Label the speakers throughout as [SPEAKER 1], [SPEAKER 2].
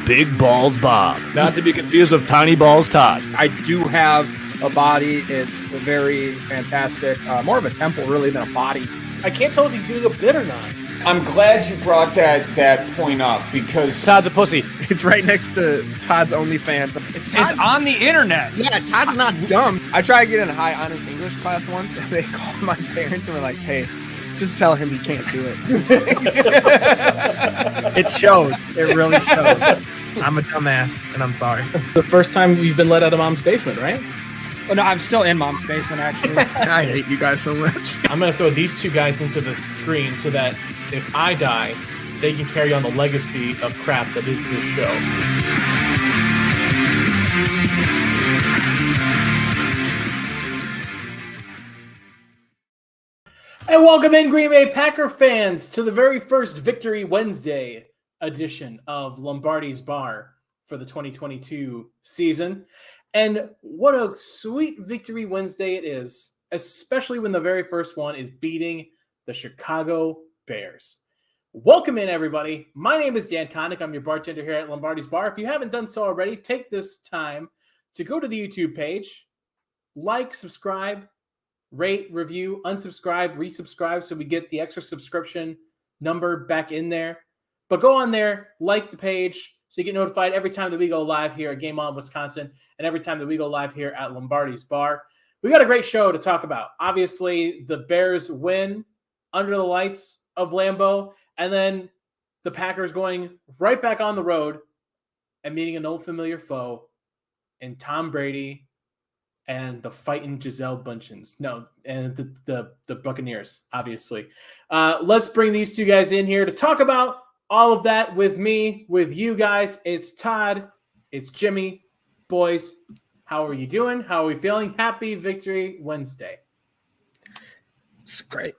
[SPEAKER 1] Big Balls Bob. Not to be confused with Tiny Balls Todd.
[SPEAKER 2] I do have a body. It's very fantastic. More of a temple, really, than a body.
[SPEAKER 3] I can't tell if he's doing a bit or not.
[SPEAKER 4] I'm glad you brought that point up because
[SPEAKER 1] Todd's a pussy.
[SPEAKER 5] It's right next to Todd's OnlyFans.
[SPEAKER 6] It's on the internet.
[SPEAKER 5] Yeah, Todd's not dumb. I tried to get in a high honors English class once, and they called my parents and were like, hey, just tell him he can't do it. It shows. It really shows. I'm a dumbass, and I'm sorry.
[SPEAKER 3] The first time you've been let out of mom's basement, right?
[SPEAKER 6] Oh, no, I'm still in mom's basement, actually.
[SPEAKER 5] I hate you guys so much.
[SPEAKER 3] I'm going to throw these two guys into the screen so that if I die, they can carry on the legacy of crap that is this show. And welcome in, Green Bay Packer fans, to the very first Victory Wednesday edition of Lombardi's Bar for the 2022 season. And what a sweet Victory Wednesday it is, especially when the very first one is beating the Chicago Bears. Welcome in, everybody. My name is Dan Connick. I'm your bartender here at Lombardi's Bar. If you haven't done so already, take this time to go to the YouTube page, like, subscribe, rate, review, unsubscribe, resubscribe so we get the extra subscription number back in there. But go on there, like the page so you get notified every time that we go live here at Game On Wisconsin and every time that we go live here at Lombardi's Bar. We got a great show to talk about. Obviously, the Bears win under the lights of Lambeau, and then the Packers going right back on the road and meeting an old familiar foe in Tom Brady and the fighting Gisele Bundchens. No, and the Buccaneers, obviously. Let's bring these two guys in here to talk about all of that with me, with you guys. It's Todd. It's Jimmy. Boys, how are you doing? How are we feeling? Happy Victory Wednesday.
[SPEAKER 5] It's great.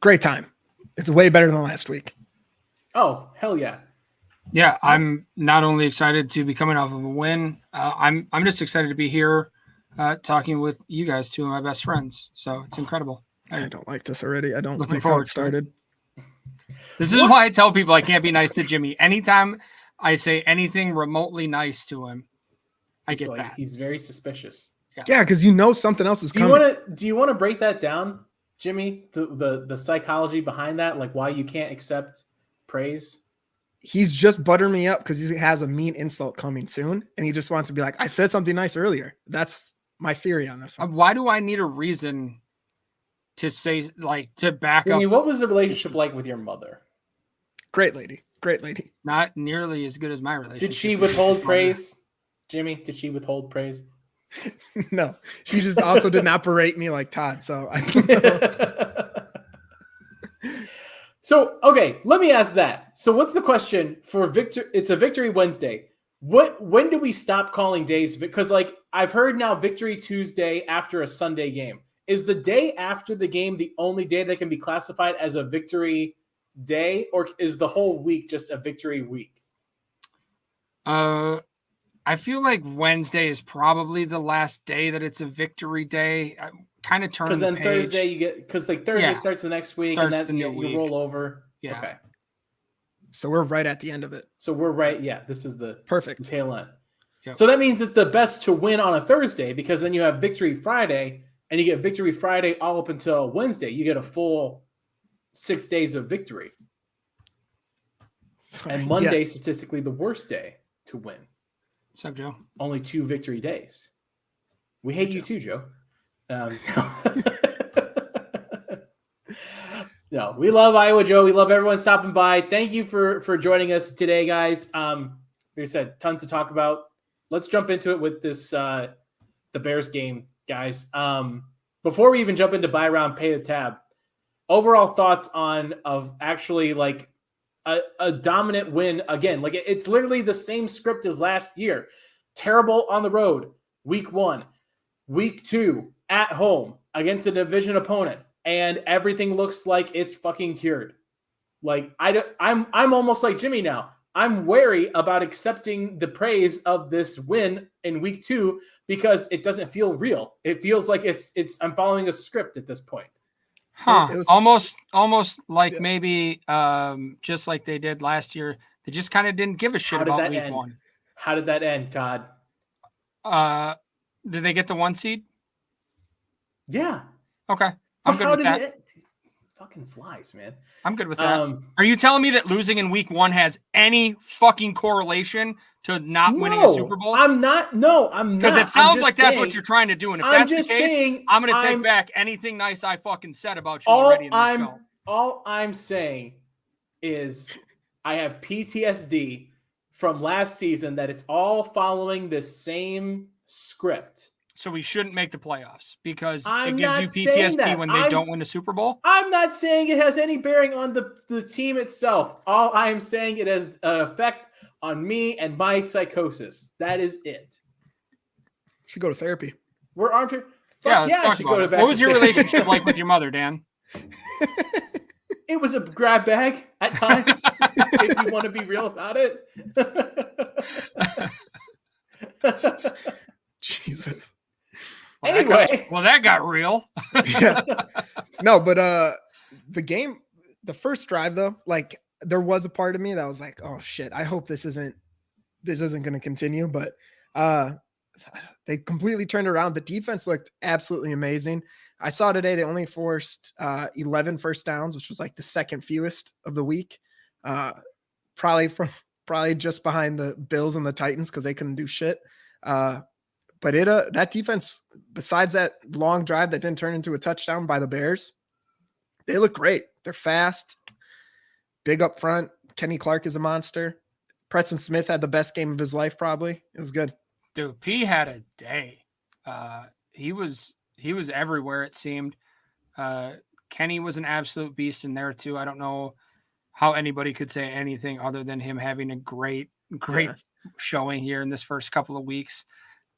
[SPEAKER 5] Great time. It's way better than last week.
[SPEAKER 3] Oh, hell yeah.
[SPEAKER 6] Yeah, I'm not only excited to be coming off of a win, I'm just excited to be here talking with you guys, two of my best friends. So it's incredible.
[SPEAKER 5] I don't like this already. I don't
[SPEAKER 6] Looking
[SPEAKER 5] like how
[SPEAKER 6] forward
[SPEAKER 5] it started.
[SPEAKER 6] This is why I tell people I can't be nice to Jimmy. Anytime I say anything remotely nice to him, I get that.
[SPEAKER 3] He's very suspicious.
[SPEAKER 5] Yeah, because you know something else is coming.
[SPEAKER 3] Do you want to break that down, Jimmy? The psychology behind that, like why you can't accept praise?
[SPEAKER 5] He's just buttering me up because he has a mean insult coming soon, and he just wants to be like, I said something nice earlier. That's my theory on this one.
[SPEAKER 6] Why do I need a reason to say, like, to back
[SPEAKER 3] Jimmy,
[SPEAKER 6] up?
[SPEAKER 3] what was the relationship like with your mother?
[SPEAKER 5] Great lady. Great lady.
[SPEAKER 6] Not nearly as good as my relationship.
[SPEAKER 3] Did she withhold praise? Jimmy, did she withhold praise?
[SPEAKER 5] No, she just also did not berate me like Todd. So I don't know.
[SPEAKER 3] So, okay, let me ask that. So what's the question for Victor? It's a Victory Wednesday. When do we stop calling days? Because like I've heard now Victory Tuesday after a Sunday game. Is the day after the game the only day that can be classified as a victory day, or is the whole week just a victory week?
[SPEAKER 6] I feel like Wednesday is probably the last day that it's a victory day. I kind of turn
[SPEAKER 3] because then
[SPEAKER 6] page.
[SPEAKER 3] Thursday you get Thursday starts the next week
[SPEAKER 6] Starts
[SPEAKER 3] and that
[SPEAKER 6] the new
[SPEAKER 3] you
[SPEAKER 6] week.
[SPEAKER 3] roll over.
[SPEAKER 6] Yeah.
[SPEAKER 3] Okay.
[SPEAKER 5] So we're right at the end of it.
[SPEAKER 3] So we're right. Yeah, this is the
[SPEAKER 5] Perfect
[SPEAKER 3] tail end.
[SPEAKER 6] Yep.
[SPEAKER 3] So that means it's the best to win on a Thursday because then you have Victory Friday and you get Victory Friday all up until Wednesday. You get a full 6 days of victory.
[SPEAKER 5] Sorry.
[SPEAKER 3] And Monday,
[SPEAKER 5] Yes.
[SPEAKER 3] statistically, the worst day to win.
[SPEAKER 6] What's up, Joe?
[SPEAKER 3] Only 2 victory days. We hate you too, Joe. No, we love Iowa, Joe. We love everyone stopping by. Thank you for joining us today, guys. Like I said, tons to talk about. Let's jump into it with this the Bears game, guys. Before we even jump into buy round, pay the tab. Overall thoughts of actually like a dominant win again. Like it's literally the same script as last year. Terrible on the road, week 1, week 2 at home against a division opponent, and everything looks like it's fucking cured. Like I'm almost like Jimmy now. I'm wary about accepting the praise of this win in week 2 because it doesn't feel real. It feels like it's I'm following a script at this point.
[SPEAKER 6] Huh.
[SPEAKER 5] So it was,
[SPEAKER 6] almost like maybe just like they did last year, They just kind of didn't give a shit
[SPEAKER 3] How did
[SPEAKER 6] about
[SPEAKER 3] that
[SPEAKER 6] week
[SPEAKER 3] end?
[SPEAKER 6] 1.
[SPEAKER 3] How did that end, Todd?
[SPEAKER 6] Did they get the 1 seed?
[SPEAKER 3] Yeah.
[SPEAKER 6] Okay. I'm good with that.
[SPEAKER 3] It fucking flies, man.
[SPEAKER 6] I'm good with that. Are you telling me that losing in week 1 has any fucking correlation to not winning a Super Bowl?
[SPEAKER 3] I'm not. No, I'm not.
[SPEAKER 6] Because it sounds like that's what you're trying to do. And if that's the case, I'm going to take back anything nice I fucking said about you already in this show.
[SPEAKER 3] All I'm saying is I have PTSD from last season that it's all following the same script.
[SPEAKER 6] So we shouldn't make the playoffs because
[SPEAKER 3] it
[SPEAKER 6] gives you PTSD when they don't win the Super Bowl?
[SPEAKER 3] I'm not saying it has any bearing on the team itself. All I am saying it has an effect on me and my psychosis. That is it.
[SPEAKER 5] Should go to therapy.
[SPEAKER 3] We're armed.
[SPEAKER 6] Let's talk about it. What was your relationship like with your mother, Dan?
[SPEAKER 3] It was a grab bag at times, if you want to be real about it.
[SPEAKER 5] Jesus.
[SPEAKER 6] Well,
[SPEAKER 3] anyway.
[SPEAKER 6] That got real.
[SPEAKER 5] Yeah. No, but the first drive though, like there was a part of me that was like, oh shit, I hope this isn't going to continue. But they completely turned around. The defense looked absolutely amazing. I saw today they only forced 11 first downs, which was like the second fewest of the week. Probably just behind the Bills and the Titans because they couldn't do shit. But that defense, besides that long drive that didn't turn into a touchdown by the Bears, they look great. They're fast, big up front. Kenny Clark is a monster. Preston Smith had the best game of his life, probably. It was good.
[SPEAKER 6] Dude, P had a day. He was everywhere, it seemed. Kenny was an absolute beast in there, too. I don't know how anybody could say anything other than him having a great showing here in this first couple of weeks.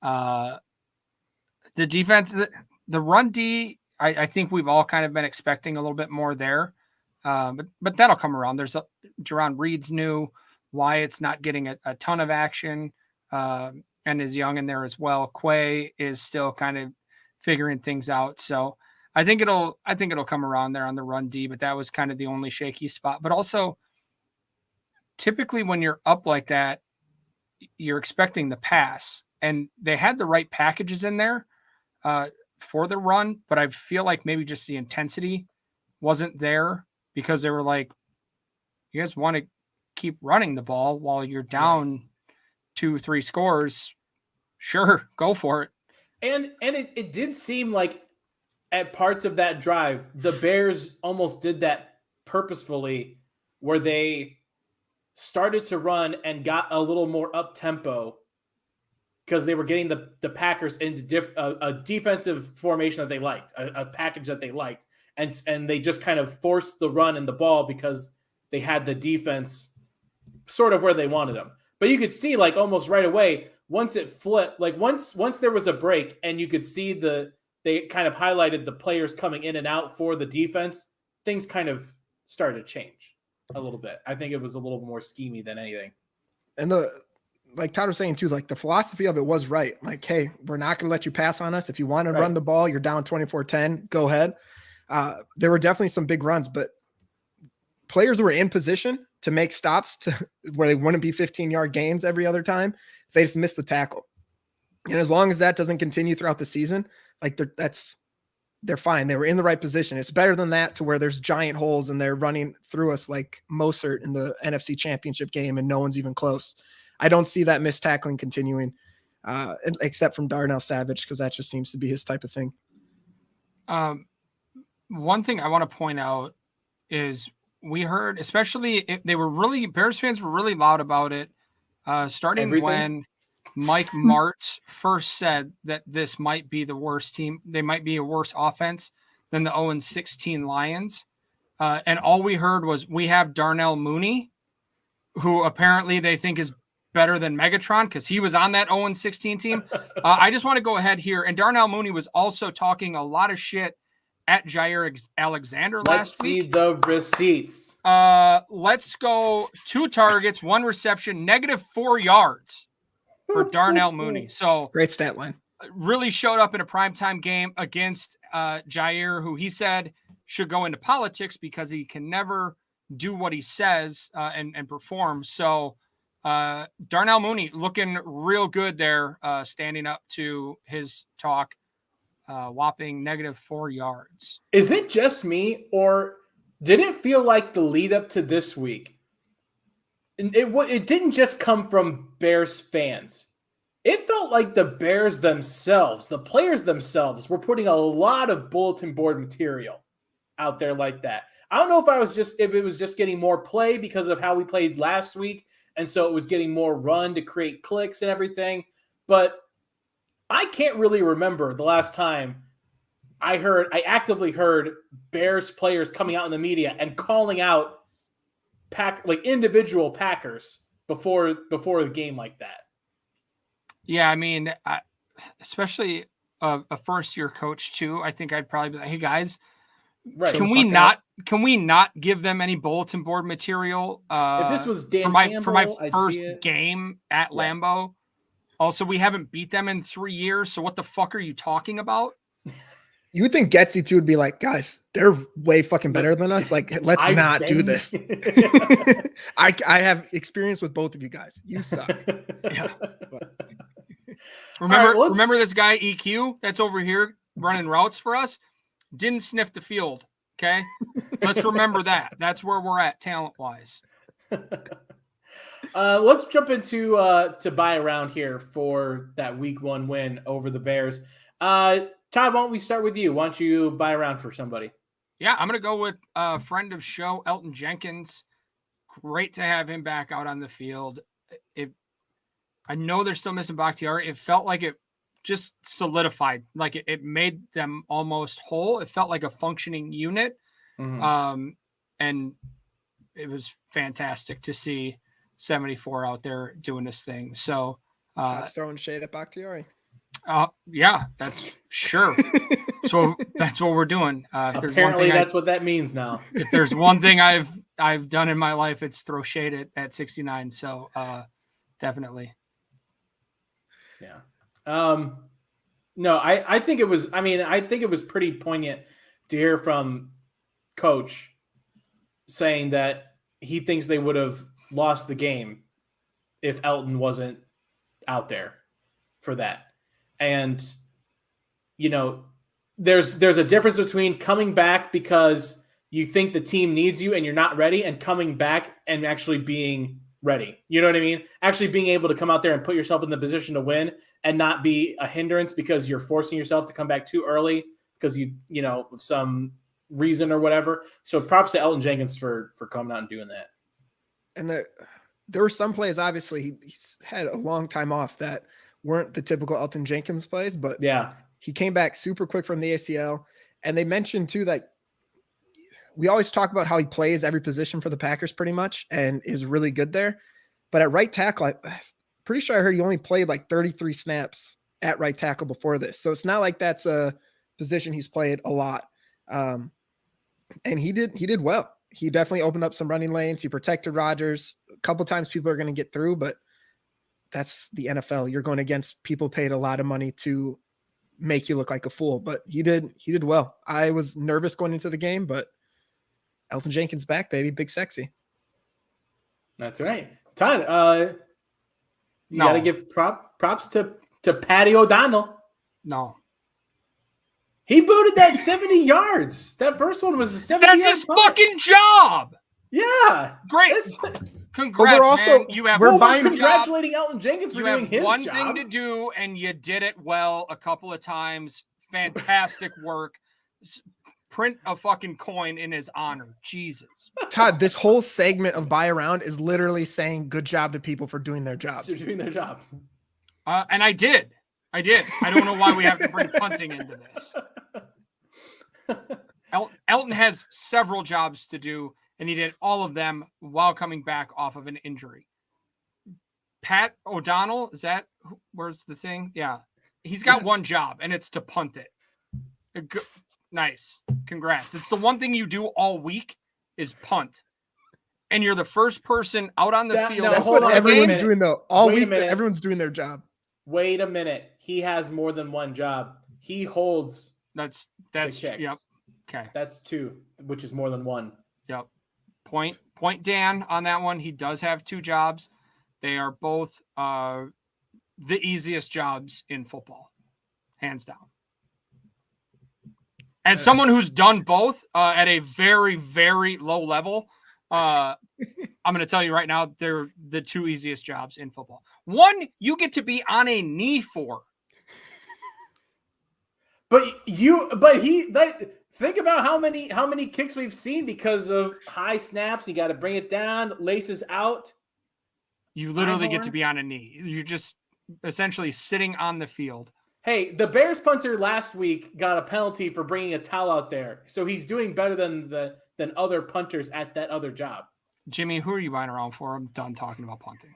[SPEAKER 6] The defense, the run D, I think we've all kind of been expecting a little bit more there. But that'll come around. There's Jerron Reed's new. Wyatt's not getting a ton of action and is young in there as well. Quay is still kind of figuring things out. So I think it'll come around there on the run D, but that was kind of the only shaky spot. But also typically when you're up like that, you're expecting the pass, and they had the right packages in there for the run, but I feel like maybe just the intensity wasn't there because they were like, you guys want to keep running the ball while you're down 2-3 scores. Sure. Go for it.
[SPEAKER 3] And it did seem like at parts of that drive, the Bears almost did that purposefully where they started to run and got a little more up tempo because they were getting the Packers into a defensive formation that they liked, a package that they liked. And they just kind of forced the run and the ball because they had the defense sort of where they wanted them. But you could see like almost right away, once it flipped, like once there was a break and you could see they kind of highlighted the players coming in and out for the defense, things kind of started to change a little bit. I think it was a little more schemy than anything. And
[SPEAKER 5] like Todd was saying too, like the philosophy of it was right. Like, hey, we're not going to let you pass on us. If you want to run the ball, you're down 24-10, go ahead. There were definitely some big runs, but players were in position to make stops to where they wouldn't be 15-yard gains every other time. They just missed the tackle. And as long as that doesn't continue throughout the season, like they're fine. They were in the right position. It's better than that to where there's giant holes and they're running through us like Mostert in the NFC Championship game and no one's even close. I don't see that missed tackling continuing, except from Darnell Savage, because that just seems to be his type of thing.
[SPEAKER 6] One thing I want to point out is we heard, especially Bears fans were really loud about it, starting when Mike Martz first said that this might be the worst team. They might be a worse offense than the 0-16 Lions. And all we heard was we have Darnell Mooney, who apparently they think is better than Megatron because he was on that 0-16 team. I just want to go ahead here. And Darnell Mooney was also talking a lot of shit at Jair Alexander last week.
[SPEAKER 3] Let's see the receipts.
[SPEAKER 6] Let's go 2 targets, 1 reception, -4 yards for Darnell Mooney. So
[SPEAKER 5] great stat line.
[SPEAKER 6] Really showed up in a primetime game against Jair, who he said should go into politics because he can never do what he says and perform. So Darnell Mooney looking real good there, standing up to his talk, whopping -4 yards.
[SPEAKER 3] Is it just me, or did it feel like the lead up to this week? It didn't just come from Bears fans. It felt like the Bears themselves, the players themselves, were putting a lot of bulletin board material out there like that. I don't know if it was just getting more play because of how we played last week, and so it was getting more run to create clicks and everything. But I can't really remember the last time I actively heard Bears players coming out in the media and calling out individual Packers before the game like that.
[SPEAKER 6] Yeah, I mean, especially a first-year coach too. I think I'd probably be like, "Hey guys,
[SPEAKER 3] right?
[SPEAKER 6] Can we not give them any bulletin board material?
[SPEAKER 3] If this was Dan
[SPEAKER 6] for my
[SPEAKER 3] Campbell,
[SPEAKER 6] first game at Lambeau. Also, we haven't beat them in 3 years. So what the fuck are you talking about?"
[SPEAKER 5] You would think Getsy too would be like, guys, they're way fucking better than us. Like, let's not do this. I have experience with both of you guys. You suck.
[SPEAKER 6] Yeah. Remember this guy EQ that's over here running routes for us? Didn't sniff the field. Okay. Let's remember that. That's where we're at talent-wise.
[SPEAKER 3] Let's jump into to buy around here for that week 1 win over the Bears. Todd, why don't we start with you? Why don't you buy around for somebody?
[SPEAKER 6] Yeah, I'm going to go with a friend of show, Elton Jenkins. Great to have him back out on the field. I know they're still missing Bakhtiari. It felt like it just solidified, like it made them almost whole. It felt like a functioning unit. Mm-hmm. And it was fantastic to see 74 out there doing this thing. So
[SPEAKER 5] throwing shade at Bakhtiari.
[SPEAKER 6] Yeah, that's sure. So that's what we're doing.
[SPEAKER 3] Apparently that's what that means now.
[SPEAKER 6] If there's one thing I've done in my life, it's throw shade at 69. So definitely.
[SPEAKER 3] Yeah. No, I think it was, I think it was pretty poignant to hear from Coach saying that he thinks they would have lost the game if Elton wasn't out there for that. And, there's a difference between coming back because you think the team needs you and you're not ready, and coming back and actually being ready. You know what I mean? Actually being able to come out there and put yourself in the position to win and not be a hindrance because you're forcing yourself to come back too early because of some reason or whatever. So props to Elton Jenkins for coming out and doing that.
[SPEAKER 5] And there were some plays, obviously, he's had a long time off that weren't the typical Elton Jenkins plays, but
[SPEAKER 3] yeah,
[SPEAKER 5] he came back super quick from the ACL. And they mentioned too, that we always talk about how he plays every position for the Packers pretty much and is really good there. But at right tackle, I'm pretty sure I heard he only played like 33 snaps at right tackle before this. So it's not like that's a position he's played a lot. And he did well. He definitely opened up some running lanes. He protected Rodgers. A couple times people are going to get through, but that's the NFL. You're going against people paid a lot of money to make you look like a fool, but he did well. I was nervous going into the game, but Elton Jenkins back, baby. Big sexy.
[SPEAKER 3] That's right. Todd, you got to give props to Patty O'Donnell.
[SPEAKER 6] No.
[SPEAKER 3] He booted that 70 yards. That first one was a 70
[SPEAKER 6] That's his fucking job.
[SPEAKER 3] Yeah.
[SPEAKER 6] Great. Congrats, man.
[SPEAKER 3] We're congratulating Elton Jenkins for doing his job.
[SPEAKER 6] You have one thing to do, and you did it well a couple of times. Fantastic work. Print a fucking coin in his honor. Jesus.
[SPEAKER 5] Todd, this whole segment of Buy Around is literally saying good job to people for doing their jobs.
[SPEAKER 3] For doing their jobs.
[SPEAKER 6] And I did. I don't know why we have to bring punting into this. Elton has several jobs to do, and he did all of them while coming back off of an injury. Pat O'Donnell, where's the thing? Yeah. He's got one job, and it's to punt it. Nice. Congrats. It's the one thing you do all week is punt. And you're the first person out on the field.
[SPEAKER 5] That's what everyone's doing, though. All week, everyone's doing their job.
[SPEAKER 3] Wait a minute. He has more than one job. He holds.
[SPEAKER 6] That's
[SPEAKER 3] yep.
[SPEAKER 6] Okay.
[SPEAKER 3] That's 2, which is more than 1.
[SPEAKER 6] Yep. Point Dan on that one. He does have 2 jobs. They are both the easiest jobs in football, hands down. As someone who's done both at a very, very low level, I'm going to tell you right now, they're the 2 easiest jobs in football. One, you get to be on a knee for.
[SPEAKER 3] Think about how many kicks we've seen because of high snaps. You got to bring it down, laces out.
[SPEAKER 6] You literally get to be on a knee. You're just essentially sitting on the field.
[SPEAKER 3] Hey, the Bears punter last week got a penalty for bringing a towel out there, so he's doing better than other punters at that other job.
[SPEAKER 6] Jimmy, who are you buying around for? I'm done talking about punting.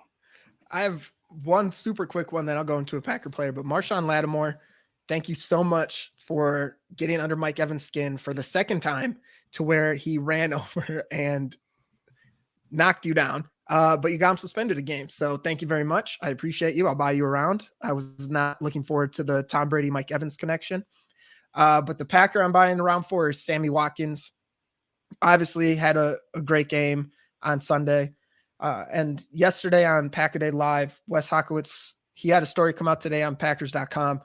[SPEAKER 5] I have one super quick one, then I'll go into a Packer player. But Marshawn Lattimore, thank you so much for getting under Mike Evans' skin for the second time to where he ran over and knocked you down. But you got him suspended a game. So thank you very much. I appreciate you. I'll buy you around. I was not looking forward to the Tom Brady, Mike Evans connection. But the Packer I'm buying around for is Sammy Watkins. Obviously had a great game on Sunday. And yesterday on Packer Day Live, Wes Hockowitz, he had a story come out today on Packers.com.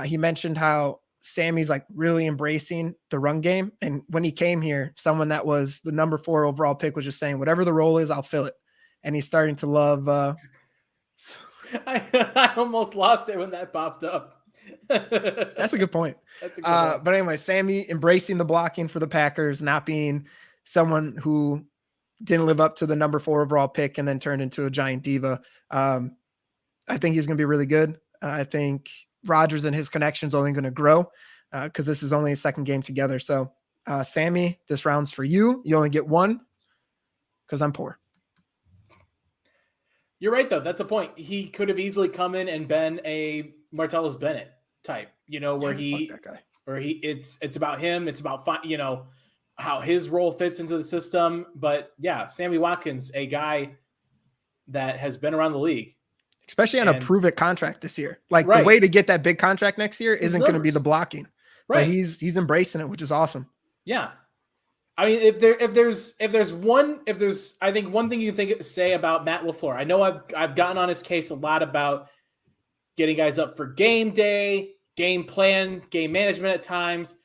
[SPEAKER 5] He mentioned how Sammy's like really embracing the run game. And when he came here, someone that was the number 4 overall pick was just saying, whatever the role is, I'll fill it. And he's starting to love.
[SPEAKER 3] I almost lost it when that popped up.
[SPEAKER 5] That's a good point.
[SPEAKER 3] That's a good one.
[SPEAKER 5] But anyway, Sammy embracing the blocking for the Packers, not being someone who didn't live up to the number 4 overall pick and then turned into a giant diva. I think he's going to be really good. I think Rodgers and his connections only going to grow because this is only his second game together. So, Sammy, this round's for you. You only get one because I'm poor.
[SPEAKER 3] You're right, though. That's a point. He could have easily come in and been a Martellus Bennett type, where it's about him. It's about, how his role fits into the system. But yeah, Sammy Watkins, a guy that has been around the league.
[SPEAKER 5] Especially on a prove-it contract this year. Like
[SPEAKER 3] right.
[SPEAKER 5] The way to get that big contract next year isn't going to be the blocking.
[SPEAKER 3] Right.
[SPEAKER 5] But he's embracing it, which is awesome.
[SPEAKER 3] Yeah. I mean, I think one thing you can say about Matt LaFleur. I know I've gotten on his case a lot about getting guys up for game day, game plan, game management at times.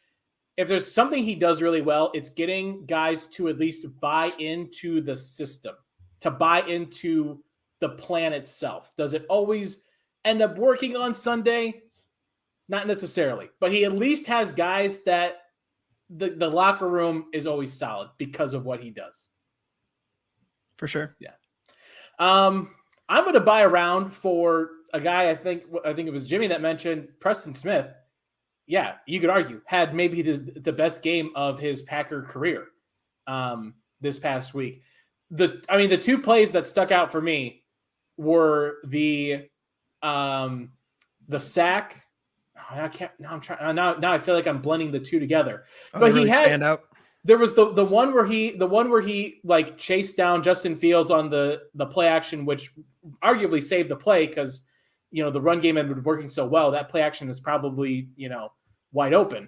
[SPEAKER 3] If there's something he does really well, it's getting guys to at least buy into the system, to buy into the plan itself. Does it always end up working on Sunday? Not necessarily, but he at least has guys that the locker room is always solid because of what he does.
[SPEAKER 5] For sure.
[SPEAKER 3] Yeah. I'm going to buy around for a guy. I think it was Jimmy that mentioned Preston Smith. Yeah, you could argue had maybe the best game of his Packer career this past week. The 2 plays that stuck out for me were the sack. Oh, I can't. Now I'm trying. Now I feel like I'm blending the 2 together. But he had stand out. There was the one where he like chased down Justin Fields on the play action, which arguably saved the play because the run game had been working so well. That play action is probably wide open.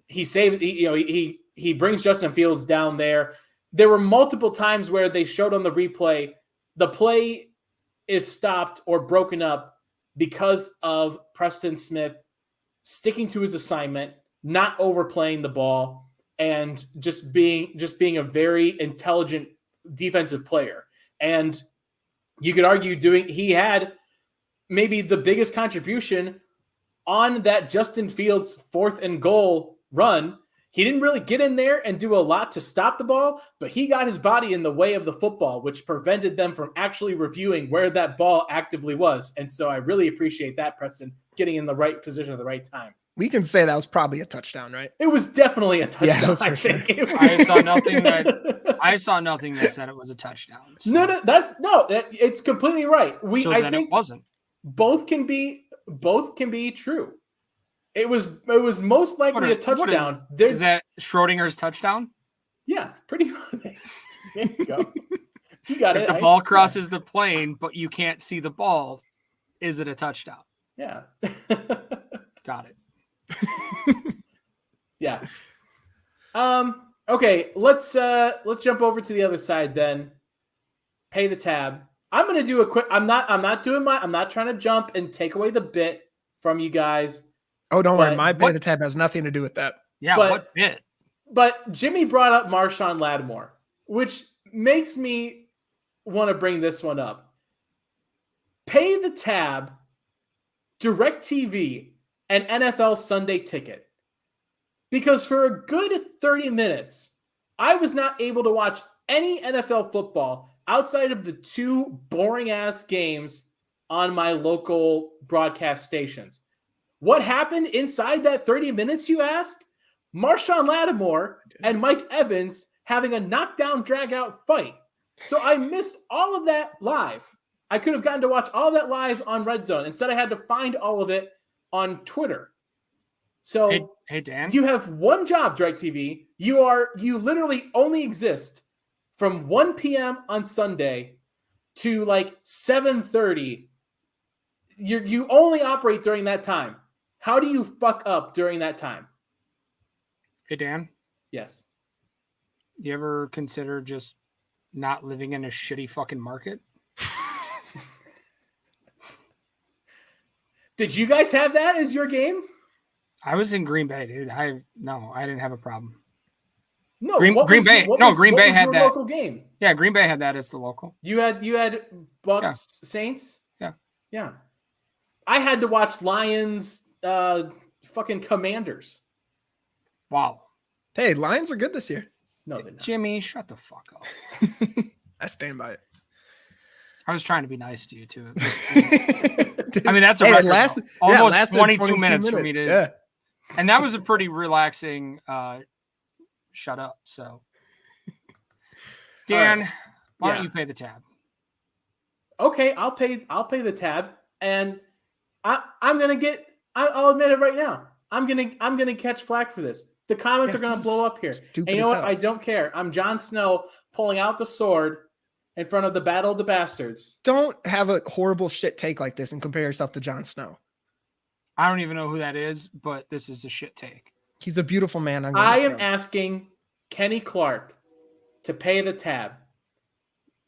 [SPEAKER 3] He saved. He brings Justin Fields down there. There were multiple times where they showed on the replay the play is stopped or broken up because of Preston Smith sticking to his assignment, not overplaying the ball, and just being a very intelligent defensive player. And you could argue he had maybe the biggest contribution on that Justin Fields 4th and goal run. He didn't really get in there and do a lot to stop the ball, but he got his body in the way of the football, which prevented them from actually reviewing where that ball actively was. And so I really appreciate that, Preston, getting in the right position at the right time.
[SPEAKER 5] We can say that was probably a touchdown, right?
[SPEAKER 3] It was definitely a touchdown.
[SPEAKER 5] Yeah, I think.
[SPEAKER 3] Sure.
[SPEAKER 6] I saw nothing that said it was a touchdown. So.
[SPEAKER 3] No, it's completely right. I think
[SPEAKER 6] it wasn't.
[SPEAKER 3] Both can be true. It was most likely a touchdown.
[SPEAKER 6] Is that Schrodinger's touchdown?
[SPEAKER 3] Yeah, pretty much. There you go. You got it.
[SPEAKER 6] If the ball crosses the plane, but you can't see the ball, is it a touchdown?
[SPEAKER 3] Yeah.
[SPEAKER 6] Got it.
[SPEAKER 3] Yeah. Okay, let's jump over to the other side then. Pay the tab. I'm gonna do a quick. I'm not trying to jump and take away the bit from you guys.
[SPEAKER 5] Oh, don't worry. My pay
[SPEAKER 6] what-
[SPEAKER 5] the tab has nothing to do with that.
[SPEAKER 6] Yeah,
[SPEAKER 3] But-
[SPEAKER 6] what bit?
[SPEAKER 3] But Jimmy brought up Marshawn Lattimore, which makes me want to bring this one up. Pay the tab, DirecTV, and NFL Sunday Ticket. Because for a good 30 minutes, I was not able to watch any NFL football outside of the 2 boring-ass games on my local broadcast stations. What happened inside that 30 minutes, you ask? Marshawn Lattimore and Mike Evans having a knockdown, drag-out fight. So I missed all of that live. I could have gotten to watch all that live on Red Zone. Instead, I had to find all of it on Twitter. So
[SPEAKER 6] Hey Dan.
[SPEAKER 3] you have one job, DirecTV. You literally only exist from 1 p.m. on Sunday to like 7:30. You only operate during that time. How do you fuck up during that time?
[SPEAKER 6] Hey Dan.
[SPEAKER 3] Yes.
[SPEAKER 6] You ever consider just not living in a shitty fucking market?
[SPEAKER 3] Did you guys have that as your game?
[SPEAKER 6] I was in Green Bay, dude. I didn't have a problem.
[SPEAKER 3] No,
[SPEAKER 6] Green Bay had
[SPEAKER 3] your
[SPEAKER 6] that.
[SPEAKER 3] local game.
[SPEAKER 6] Yeah, Green Bay had that as the local.
[SPEAKER 3] You had Bucs Saints. Yeah. I had to watch Lions, fucking Commanders.
[SPEAKER 6] Wow.
[SPEAKER 5] Hey, Lions are good this year.
[SPEAKER 3] No, they're not.
[SPEAKER 6] Jimmy, shut the fuck up.
[SPEAKER 5] I stand by it.
[SPEAKER 6] I was trying to be nice to you too. I mean, that's a record.
[SPEAKER 5] Lasted,
[SPEAKER 6] Almost
[SPEAKER 5] lasted
[SPEAKER 6] 22 minutes for me to.
[SPEAKER 5] Yeah.
[SPEAKER 6] And that was a pretty relaxing shut up. So, Dan, why don't you pay the tab?
[SPEAKER 3] Okay, I'll pay the tab, and I'll admit it right now. I'm gonna catch flack for this. The comments are gonna blow up here. And you know what? I don't care. I'm Jon Snow pulling out the sword in front of the Battle of the Bastards.
[SPEAKER 5] Don't have a horrible shit take like this and compare yourself to Jon Snow.
[SPEAKER 6] I don't even know who that is, but this is a shit take.
[SPEAKER 5] He's a beautiful man.
[SPEAKER 3] I am asking Kenny Clark to pay the tab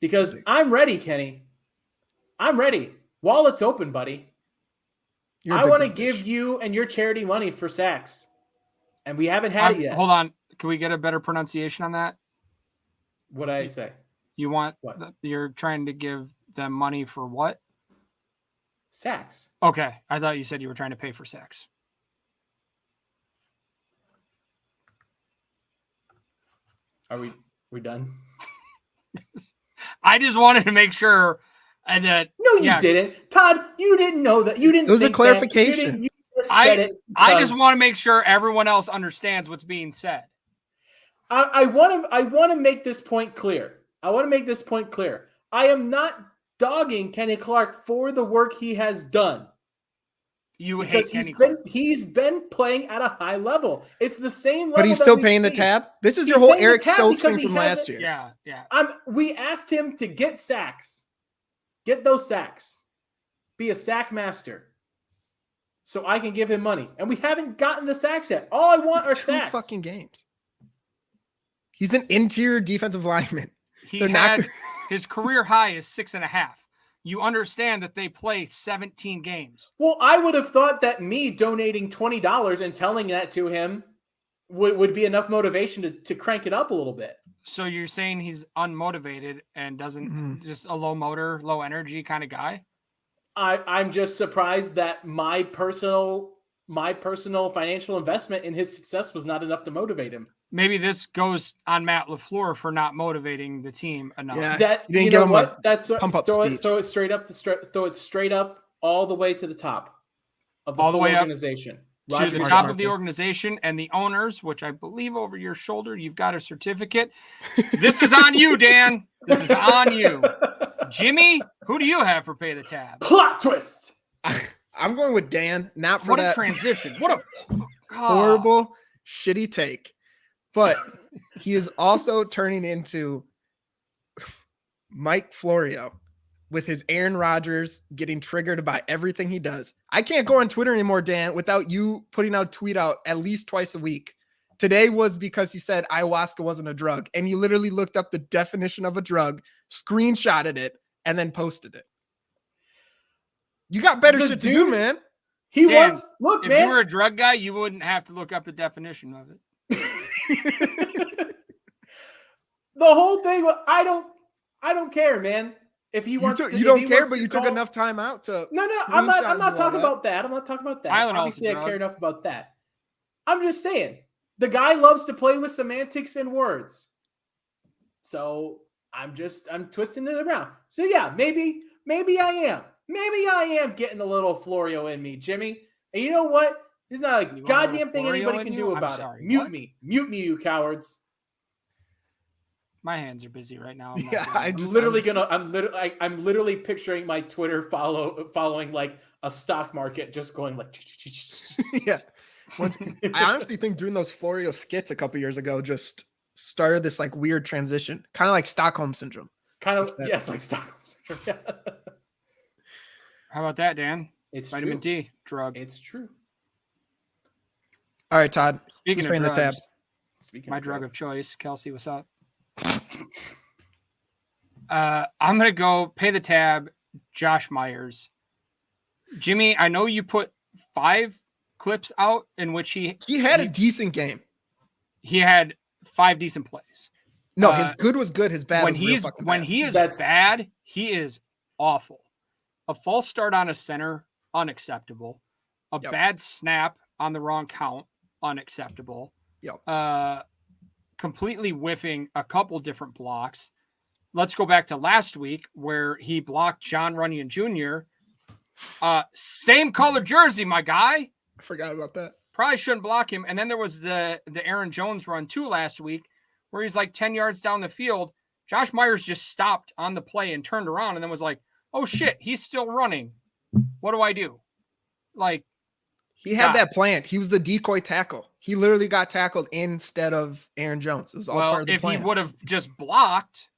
[SPEAKER 3] because I'm ready, Kenny. I'm ready. Wallet's open, buddy. I want to give you and your charity money for sacks, and we haven't had it yet.
[SPEAKER 6] Hold on. Can we get a better pronunciation on that?
[SPEAKER 3] What did I say?
[SPEAKER 6] You want
[SPEAKER 3] what?
[SPEAKER 6] You're trying to give them money for what?
[SPEAKER 3] Sacks.
[SPEAKER 6] Okay. I thought you said you were trying to pay for sacks.
[SPEAKER 3] Are we done?
[SPEAKER 6] I just wanted to make sure that.
[SPEAKER 3] No, you didn't. Todd, you didn't know that. You didn't.
[SPEAKER 5] It was a clarification.
[SPEAKER 3] You just said it.
[SPEAKER 6] I just want to make sure everyone else understands what's being said.
[SPEAKER 3] I want to make this point clear. I am not dogging Kenny Clark for the work he has done.
[SPEAKER 6] Because
[SPEAKER 3] he's been playing at a high level. It's the same level.
[SPEAKER 5] But he's still paying the tab. This is your whole Eric Stokes thing from last year.
[SPEAKER 6] Yeah.
[SPEAKER 3] We asked him to get sacks. Get those sacks. Be a sack master. So I can give him money. And we haven't gotten the sacks yet. All I want are sacks.
[SPEAKER 5] 2 fucking games. He's an interior defensive lineman.
[SPEAKER 6] His career high is 6.5. You understand that they play 17 games.
[SPEAKER 3] Well, I would have thought that me donating $20 and telling that to him would be enough motivation to crank it up a little bit.
[SPEAKER 6] So you're saying he's unmotivated and doesn't just a low motor, low energy kind of guy?
[SPEAKER 3] I'm just surprised that my personal financial investment in his success was not enough to motivate him.
[SPEAKER 6] Maybe this goes on Matt LaFleur for not motivating the team enough.
[SPEAKER 3] Yeah, you know what? That's what, throw it straight up all the way to the top of the whole organization.
[SPEAKER 6] To the top of the organization and the owners, which I believe over your shoulder, you've got a certificate. This is on you, Dan. This is on you. Jimmy, who do you have for pay the tab?
[SPEAKER 3] Plot twist.
[SPEAKER 5] I'm going with Dan. Not for that.
[SPEAKER 6] What a transition. What a
[SPEAKER 5] horrible, shitty take. But he is also turning into Mike Florio with his Aaron Rodgers getting triggered by everything he does. I can't go on Twitter anymore, Dan, without you putting out tweet out at least twice a week Today was because he said ayahuasca wasn't a drug, and you literally looked up the definition of a drug, screenshotted it, and then posted it. You got better shit to do, man.
[SPEAKER 3] He
[SPEAKER 6] Dan,
[SPEAKER 3] wants look,
[SPEAKER 6] if
[SPEAKER 3] man.
[SPEAKER 6] you were a drug guy, you wouldn't have to look up the definition of it.
[SPEAKER 3] The whole thing. I don't care, man. If he wants,
[SPEAKER 5] you don't care, but you took enough time out to.
[SPEAKER 3] No, I'm not talking about that. I'm not talking about that.
[SPEAKER 6] Tylenol's
[SPEAKER 3] Obviously,
[SPEAKER 6] a
[SPEAKER 3] I
[SPEAKER 6] drug.
[SPEAKER 3] care enough about that. I'm just saying the guy loves to play with semantics and words. So I'm twisting it around. So yeah, maybe I am getting a little Florio in me, Jimmy. And you know what? There's not a goddamn thing
[SPEAKER 6] Florio
[SPEAKER 3] anybody
[SPEAKER 6] in
[SPEAKER 3] can
[SPEAKER 6] you?
[SPEAKER 3] do
[SPEAKER 6] I'm
[SPEAKER 3] about
[SPEAKER 6] sorry,
[SPEAKER 3] it. Mute
[SPEAKER 6] what?
[SPEAKER 3] me, you cowards.
[SPEAKER 6] My hands are busy right now.
[SPEAKER 5] Yeah,
[SPEAKER 3] I'm literally picturing my Twitter following like a stock market, just going like.
[SPEAKER 5] Yeah. I honestly think doing those Florio skits a couple years ago just started this like weird transition, kind of like Stockholm syndrome.
[SPEAKER 3] It's like Stockholm syndrome. Yeah.
[SPEAKER 6] How about that, Dan?
[SPEAKER 3] It's
[SPEAKER 6] Vitamin
[SPEAKER 3] true.
[SPEAKER 6] D drug.
[SPEAKER 3] It's true.
[SPEAKER 5] All right, Todd.
[SPEAKER 6] Speaking
[SPEAKER 5] who's
[SPEAKER 6] of
[SPEAKER 5] paying
[SPEAKER 6] drugs, my
[SPEAKER 3] of
[SPEAKER 6] drug
[SPEAKER 3] drugs.
[SPEAKER 6] of choice, Kelsey, what's up? I'm gonna go pay the tab. Josh Myers, Jimmy. I know you put 5 clips out in which he
[SPEAKER 5] had a decent game.
[SPEAKER 6] He had 5 decent plays.
[SPEAKER 5] No, his good was good. His bad
[SPEAKER 6] when
[SPEAKER 5] was
[SPEAKER 6] he's
[SPEAKER 5] real fucking
[SPEAKER 6] when
[SPEAKER 5] bad.
[SPEAKER 6] he is bad, he is awful. A false start on a center, unacceptable. A bad snap on the wrong count, unacceptable.
[SPEAKER 5] Yep.
[SPEAKER 6] Completely whiffing a couple different blocks. Let's go back to last week where he blocked John Runyon Jr. Same color jersey, my guy.
[SPEAKER 5] I forgot about that.
[SPEAKER 6] Probably shouldn't block him. And then there was the Aaron Jones run too last week where he's like 10 yards down the field. Josh Myers just stopped on the play and turned around and then was like, oh shit, he's still running. What do I do? Like,
[SPEAKER 5] he had that planned. He was the decoy tackle. He literally got tackled instead of Aaron Jones. It was all part of the plan.
[SPEAKER 6] If he would have just blocked,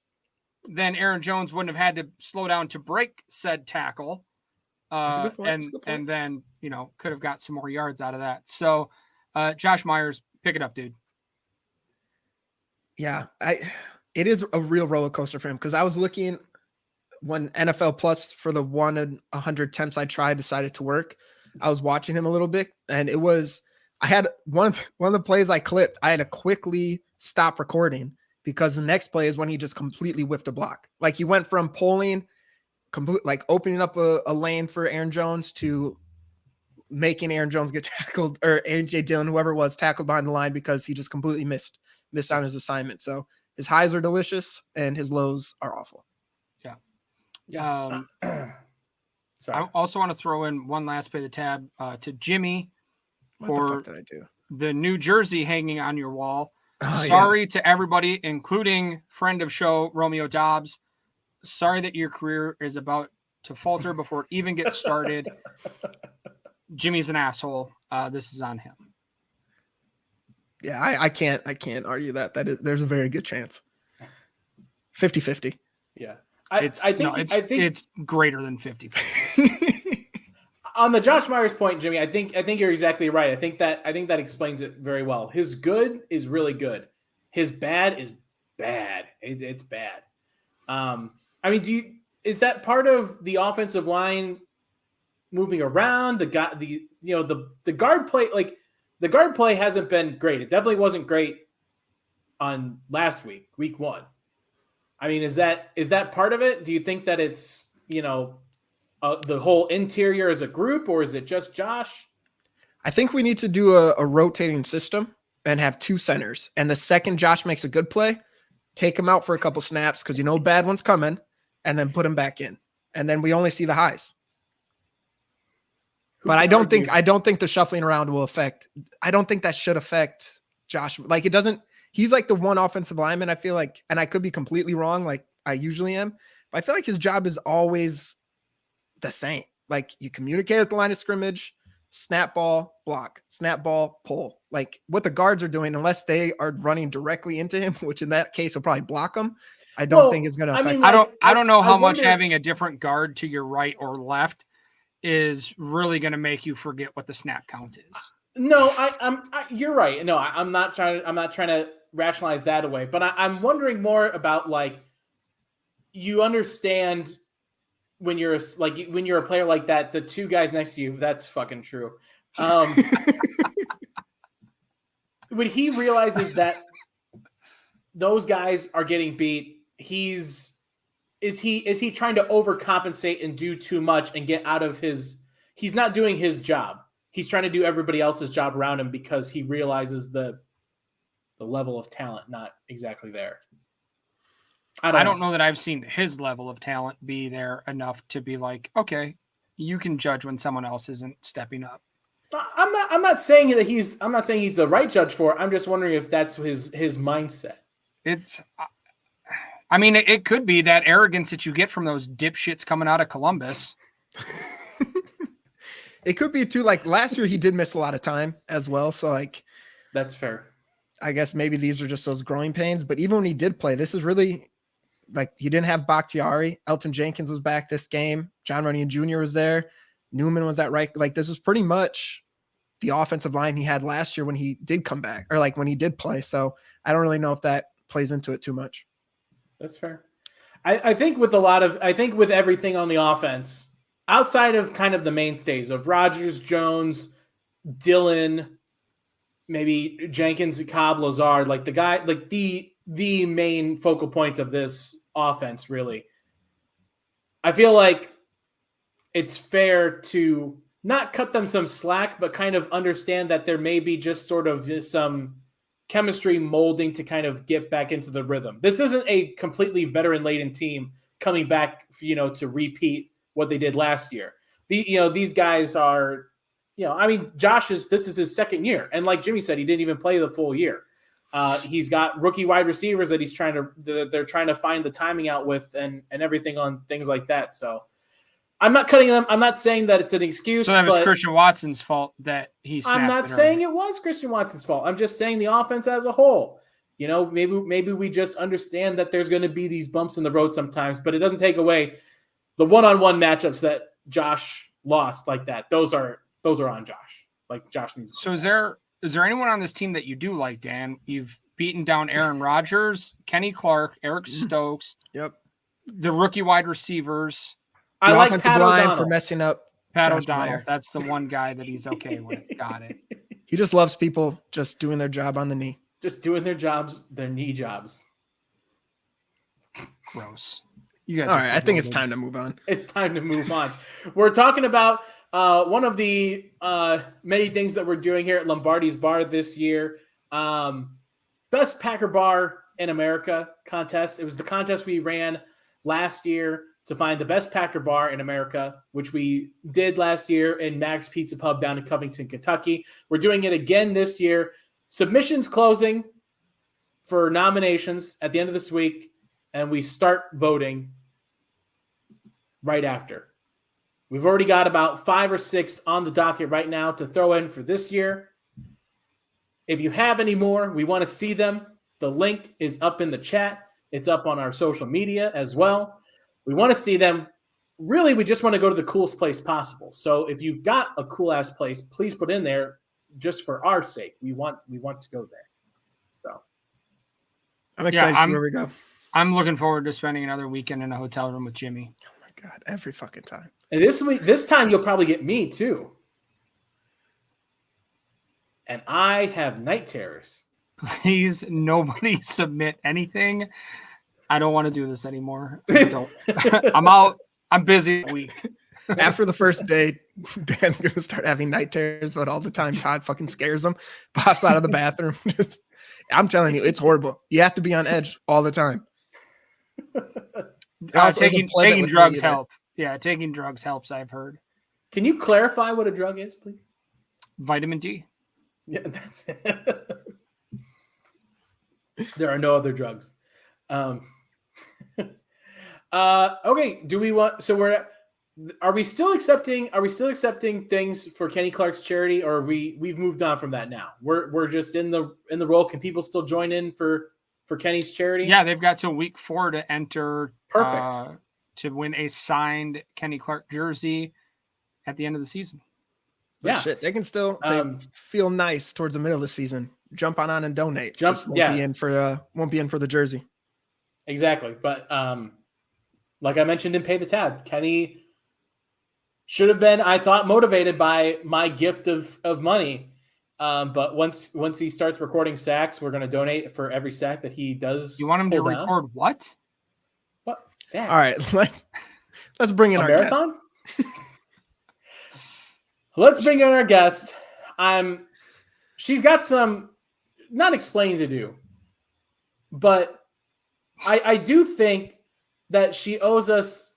[SPEAKER 6] then Aaron Jones wouldn't have had to slow down to break said tackle. And then, could have got some more yards out of that. So Josh Myers, pick it up, dude.
[SPEAKER 5] Yeah, it is a real roller coaster for him because I was looking when NFL Plus for the 1 in 100 attempts I tried decided to work. I was watching him a little bit, and I had one of the plays I clipped. I had to quickly stop recording because the next play is when he just completely whiffed a block. Like he went from pulling, like opening up a lane for Aaron Jones to making Aaron Jones get tackled, or AJ Dillon, whoever it was, tackled behind the line because he just completely missed on his assignment. So his highs are delicious and his lows are awful.
[SPEAKER 6] Yeah.
[SPEAKER 3] Sorry.
[SPEAKER 6] I also want to throw in one last pay the tab to Jimmy for the New Jersey hanging on your wall. Sorry to everybody, including friend of show Romeo Dobbs. Sorry that your career is about to falter before it even gets started. Jimmy's an asshole. This is on him.
[SPEAKER 5] Yeah, I can't argue that. There's a very good chance. 50-50.
[SPEAKER 3] Yeah. I think
[SPEAKER 6] it's greater than 50.
[SPEAKER 3] On the Josh Myers point, Jimmy, I think you're exactly right. I think that explains it very well. His good is really good. His bad is bad. It's bad. I mean, is that part of the offensive line moving around? The guard play, like the guard play hasn't been great. It definitely wasn't great on last week 1. I mean, is that part of it? Do you think that it's, the whole interior as a group, or is it just Josh?
[SPEAKER 5] I think we need to do a rotating system and have 2 centers. And the second Josh makes a good play, take him out for a couple snaps because bad one's coming, and then put him back in. And then we only see the highs. But I don't think the shuffling around will affect. I don't think that should affect Josh. Like it doesn't. He's like the one offensive lineman, I feel like, and I could be completely wrong, like I usually am, but I feel like his job is always the same. Like you communicate at the line of scrimmage, snap ball, block, snap ball, pull. Like what the guards are doing, unless they are running directly into him, which in that case will probably block him. I don't think it's going to affect.
[SPEAKER 6] I don't know how much having a different guard to your right or left is really going to make you forget what the snap count is.
[SPEAKER 3] No, you're right. No, I'm not trying to rationalize that away. But I'm wondering more about like you understand when you're when you're a player like that, the two guys next to you. That's fucking true. When he realizes that those guys are getting beat, is he trying to overcompensate and do too much and get out of his? He's not doing his job. He's trying to do everybody else's job around him because he realizes the level of talent not exactly there.
[SPEAKER 6] I don't know that I've seen his level of talent be there enough to be like, okay, you can judge when someone else isn't stepping up.
[SPEAKER 3] I'm not saying that he's the right judge for it. I'm just wondering if that's his mindset.
[SPEAKER 6] I mean, it could be that arrogance that you get from those dipshits coming out of Columbus.
[SPEAKER 5] It could be too, like last year he did miss a lot of time as well. So like,
[SPEAKER 3] that's fair.
[SPEAKER 5] I guess maybe these are just those growing pains, but even when he did play, this is really like, he didn't have Bakhtiari. Elton Jenkins was back this game. John Runyon Jr. was there. Newman was at right. Like this is pretty much the offensive line he had last year when he did come back, or like when he did play. So I don't really know if that plays into it too much.
[SPEAKER 3] That's fair. I think with everything on the offense, outside of kind of the mainstays of Rodgers, Jones, Dillon, maybe Jenkins, Cobb, Lazard, like the guy, like the main focal points of this offense, really. I feel like it's fair to not cut them some slack, but kind of understand that there may be just sort of some chemistry molding to kind of get back into the rhythm. This isn't a completely veteran-laden team coming back, to repeat what they did last year. These guys are, I mean, this is his second year. And like Jimmy said, he didn't even play the full year. He's got rookie wide receivers that they're trying to find the timing out with and everything on things like that. So I'm not cutting them. I'm not saying that it's an excuse.
[SPEAKER 6] So that was Christian Watson's fault that he snapped.
[SPEAKER 3] I'm not saying it was Christian Watson's fault. I'm just saying the offense as a whole. Maybe we just understand that there's going to be these bumps in the road sometimes, but it doesn't take away the one-on-one matchups that Josh lost like that. Those are on Josh. Like Josh needs to.
[SPEAKER 6] So is there anyone on this team that you do like, Dan? You've beaten down Aaron Rodgers, Kenny Clark, Eric Stokes.
[SPEAKER 5] Yep.
[SPEAKER 6] The rookie wide receivers.
[SPEAKER 5] I like offensive line for messing up.
[SPEAKER 6] Pat O'Donnell. That's the one guy that he's okay with. Got it.
[SPEAKER 5] He just loves people just doing their job on the knee.
[SPEAKER 3] Just doing their jobs, their knee jobs.
[SPEAKER 6] Gross. You guys.
[SPEAKER 5] All right, I think it's time to move on.
[SPEAKER 3] It's time to move on. We're talking about one of the many things that we're doing here at Lombardi's Bar this year. Best Packer Bar in America contest. It was the contest we ran last year to find the best Packer bar in America, which we did last year in Mac's Pizza Pub down in Covington, Kentucky. We're doing it again this year. Submissions closing for nominations at the end of this week, and we start voting right after. We've already got about 5 or 6 on the docket right now to throw in for this year. If you have any more, we want to see them. The link is up in the chat. It's up on our social media as well. We want to see them. Really, we just want to go to the coolest place possible. So if you've got a cool-ass place, please put in there just for our sake. We want to go there. So
[SPEAKER 5] I'm excited to see where we go.
[SPEAKER 6] I'm looking forward to spending another weekend in a hotel room with Jimmy.
[SPEAKER 5] Oh, my God, every fucking time.
[SPEAKER 3] And this time you'll probably get me, too. And I have night terrors.
[SPEAKER 6] Please, nobody submit anything. I don't want to do this anymore. I'm out. I'm busy a week.
[SPEAKER 5] After the first day, Dan's going to start having night terrors, but all the time Todd fucking scares him, pops out of the bathroom. I'm telling you, it's horrible. You have to be on edge all the time.
[SPEAKER 6] Taking drugs help. Yeah, taking drugs helps, I've heard.
[SPEAKER 3] Can you clarify what a drug is, please?
[SPEAKER 6] Vitamin D.
[SPEAKER 3] Yeah, that's it. There are no other drugs. Okay. Do we want? So are we still accepting things for Kenny Clark's charity, or we've moved on from that now? We're just in the role. Can people still join in for Kenny's charity?
[SPEAKER 6] Yeah, they've got till week 4 to enter.
[SPEAKER 3] Perfect.
[SPEAKER 6] To win a signed Kenny Clark jersey at the end of the season.
[SPEAKER 5] But
[SPEAKER 3] Yeah.
[SPEAKER 5] shit, they can still they feel nice towards the middle of the season. Jump on and donate. Just won't be in for the jersey.
[SPEAKER 3] Exactly. But like I mentioned in Pay the Tab, Kenny should have been, I thought, motivated by my gift of money. But once he starts recording sacks, we're going to donate for every sack that he does.
[SPEAKER 6] You want him to record what?
[SPEAKER 3] What sacks?
[SPEAKER 5] All right, let's bring in our
[SPEAKER 3] marathon.
[SPEAKER 5] guest.
[SPEAKER 3] Let's bring in our guest. She's got some not explaining to do, but I do think that she owes us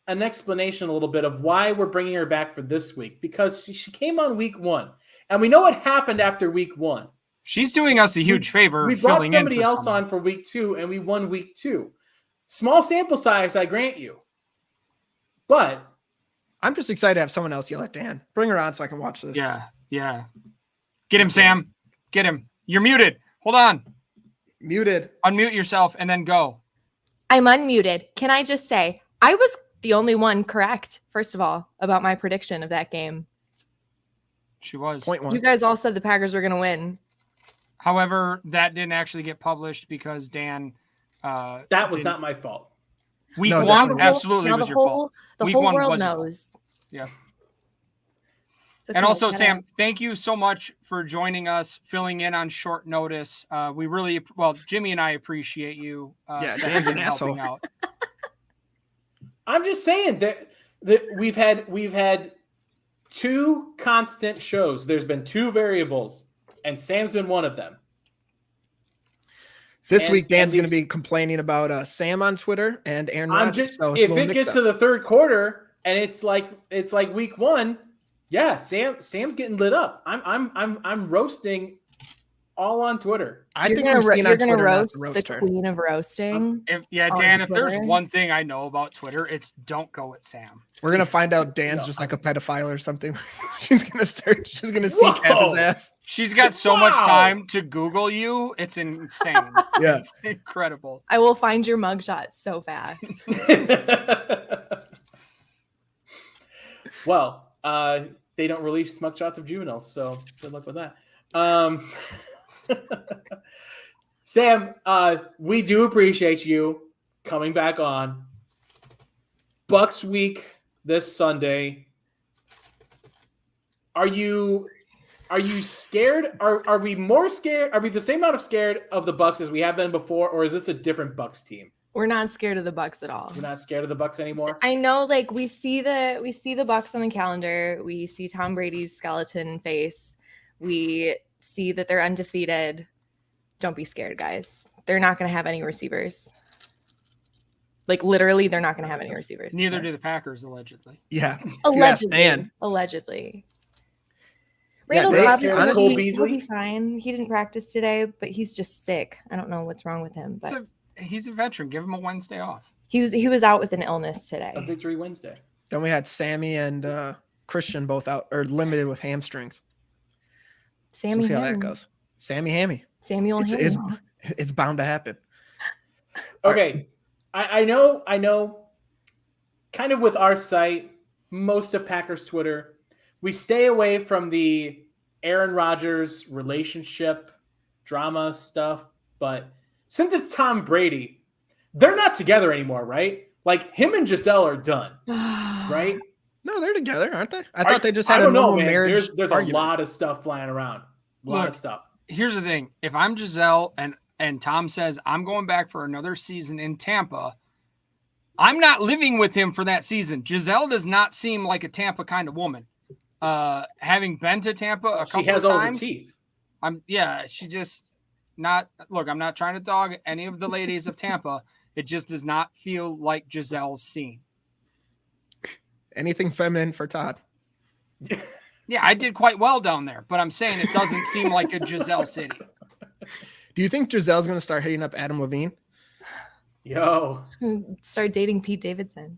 [SPEAKER 3] an explanation a little bit of why we're bringing her back for this week, because she came on week 1 and we know what happened after week 1.
[SPEAKER 6] She's doing us a huge favor.
[SPEAKER 3] We brought somebody else on for week 2 and we won week 2. Small sample size, I grant you, but
[SPEAKER 5] I'm just excited to have someone else yell at Dan. Bring her on so I can watch this.
[SPEAKER 6] Yeah. Get him, Sam. Get him. You're muted. Hold on.
[SPEAKER 5] Muted.
[SPEAKER 6] Unmute yourself and then go.
[SPEAKER 7] I'm unmuted. Can I just say, I was the only one correct, first of all, about my prediction of that game.
[SPEAKER 6] She was.
[SPEAKER 5] Point 1.
[SPEAKER 7] You guys all said the Packers were going to win.
[SPEAKER 6] However, that didn't actually get published because Dan...
[SPEAKER 3] that was not my fault.
[SPEAKER 6] Week 1 absolutely was your fault.
[SPEAKER 7] The
[SPEAKER 6] Week
[SPEAKER 7] whole
[SPEAKER 6] 1
[SPEAKER 7] world
[SPEAKER 6] was
[SPEAKER 7] knows.
[SPEAKER 6] Yeah.
[SPEAKER 7] So
[SPEAKER 6] and also, Sam, thank you so much for joining us, filling in on short notice. We really, Jimmy and I appreciate you.
[SPEAKER 5] Dan's an asshole.
[SPEAKER 6] Helping out.
[SPEAKER 3] I'm just saying that we've had 2 constant shows. There's been 2 variables, and Sam's been one of them.
[SPEAKER 5] This week, Dan's going to be complaining about Sam on Twitter and Aaron Rodgers.
[SPEAKER 3] If it gets to the third quarter and it's like week 1, yeah, Sam's getting lit up. I'm roasting all on Twitter.
[SPEAKER 7] You're going to roast the queen of roasting.
[SPEAKER 6] Dan, if there's one thing I know about Twitter, it's don't go at Sam.
[SPEAKER 5] We're going to find out Dan's just like a pedophile or something. She's going to seek out his ass.
[SPEAKER 6] She's got so much time to Google you. It's insane.
[SPEAKER 5] Yeah.
[SPEAKER 6] It's incredible.
[SPEAKER 7] I will find your mugshot so fast.
[SPEAKER 3] Well, they don't release mugshots of juveniles, so good luck with that. Sam, we do appreciate you coming back on. Bucs week this Sunday. Are you scared? Are we more scared? Are we the same amount of scared of the Bucs as we have been before, or is this a different Bucs team?
[SPEAKER 7] We're not scared of the Bucs at all.
[SPEAKER 3] We're not scared of the Bucs anymore.
[SPEAKER 7] I know, like we see the Bucs on the calendar. We see Tom Brady's skeleton face. We see that they're undefeated. Don't be scared, guys. They're not going to have any receivers. Like literally, they're not going to have any receivers.
[SPEAKER 6] Neither do the Packers, allegedly.
[SPEAKER 5] Yeah,
[SPEAKER 7] allegedly.
[SPEAKER 5] Yeah,
[SPEAKER 7] Randall Cobb,
[SPEAKER 3] Cole
[SPEAKER 7] he'll
[SPEAKER 3] Beasley?
[SPEAKER 7] be fine. He didn't practice today, but he's just sick. I don't know what's wrong with him, but
[SPEAKER 6] He's a veteran. Give him a Wednesday off.
[SPEAKER 7] he was out with an illness today.
[SPEAKER 3] A victory Wednesday.
[SPEAKER 5] Then we had Sammy and Christian both out or limited with hamstrings. So we'll see how that goes. Sammy Hammy.
[SPEAKER 7] Samuel Hammy.
[SPEAKER 5] It's bound to happen.
[SPEAKER 3] Okay. I know kind of with our site, most of Packers Twitter, we stay away from the Aaron Rodgers relationship drama stuff, but since it's Tom Brady, they're not together anymore, right? Like him and Giselle are done, right?
[SPEAKER 5] No, they're together, aren't they? I thought they just had a
[SPEAKER 3] normal
[SPEAKER 5] normal marriage.
[SPEAKER 3] There's
[SPEAKER 5] argument.
[SPEAKER 3] a lot of stuff flying around. A lot of stuff.
[SPEAKER 6] Here's the thing. If I'm Giselle and Tom says, I'm going back for another season in Tampa, I'm not living with him for that season. Giselle does not seem like a Tampa kind of woman. Having been to Tampa a couple of times.
[SPEAKER 3] She has all the teeth.
[SPEAKER 6] She just not – look, I'm not trying to dog any of the ladies of Tampa. It just does not feel like Giselle's scene.
[SPEAKER 5] Anything feminine for Todd.
[SPEAKER 6] Yeah, I did quite well down there, but I'm saying it doesn't seem like a Giselle city.
[SPEAKER 5] Do you think Giselle's going to start hitting up Adam Levine?
[SPEAKER 3] Yo.
[SPEAKER 7] Start dating Pete Davidson.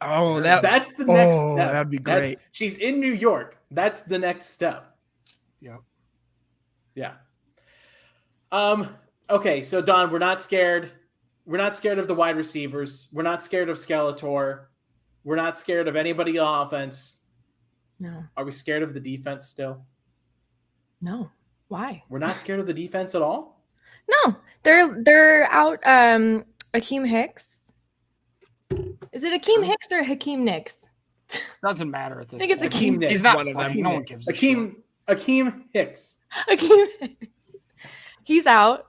[SPEAKER 5] Oh,
[SPEAKER 3] that's the next step.
[SPEAKER 5] That'd be great.
[SPEAKER 3] She's in New York. That's the next step.
[SPEAKER 6] Yep.
[SPEAKER 3] Yeah. Okay, so Don, we're not scared. We're not scared of the wide receivers. We're not scared of Skeletor. We're not scared of anybody on offense.
[SPEAKER 7] No.
[SPEAKER 3] Are we scared of the defense still?
[SPEAKER 7] No. Why?
[SPEAKER 3] We're not scared of the defense at all?
[SPEAKER 7] No. They're out Akeem Hicks. Is it Akeem Hicks or Hakeem Nicks?
[SPEAKER 6] Doesn't matter at this
[SPEAKER 7] I think it's
[SPEAKER 6] point.
[SPEAKER 3] Akeem Nicks.
[SPEAKER 6] He's not
[SPEAKER 5] one of them.
[SPEAKER 6] playing. No one gives a shit.
[SPEAKER 3] Akeem Hicks.
[SPEAKER 7] Akeem Hicks. He's out.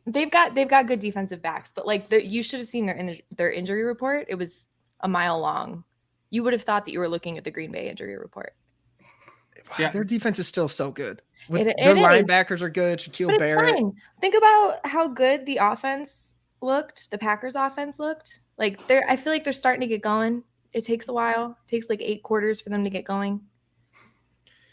[SPEAKER 7] They've got good defensive backs, but like you should have seen their injury report. It was a mile long. You would have thought that you were looking at the Green Bay injury report.
[SPEAKER 5] Yeah, their defense is still so good.
[SPEAKER 7] It
[SPEAKER 5] Their
[SPEAKER 7] is.
[SPEAKER 5] linebackers are good. Shaquille
[SPEAKER 7] But it's
[SPEAKER 5] Barrett.
[SPEAKER 7] fine. Think about how good the offense looked. The Packers offense looked. Like I feel like they're starting to get going. It takes a while. It takes like 8 quarters for them to get going.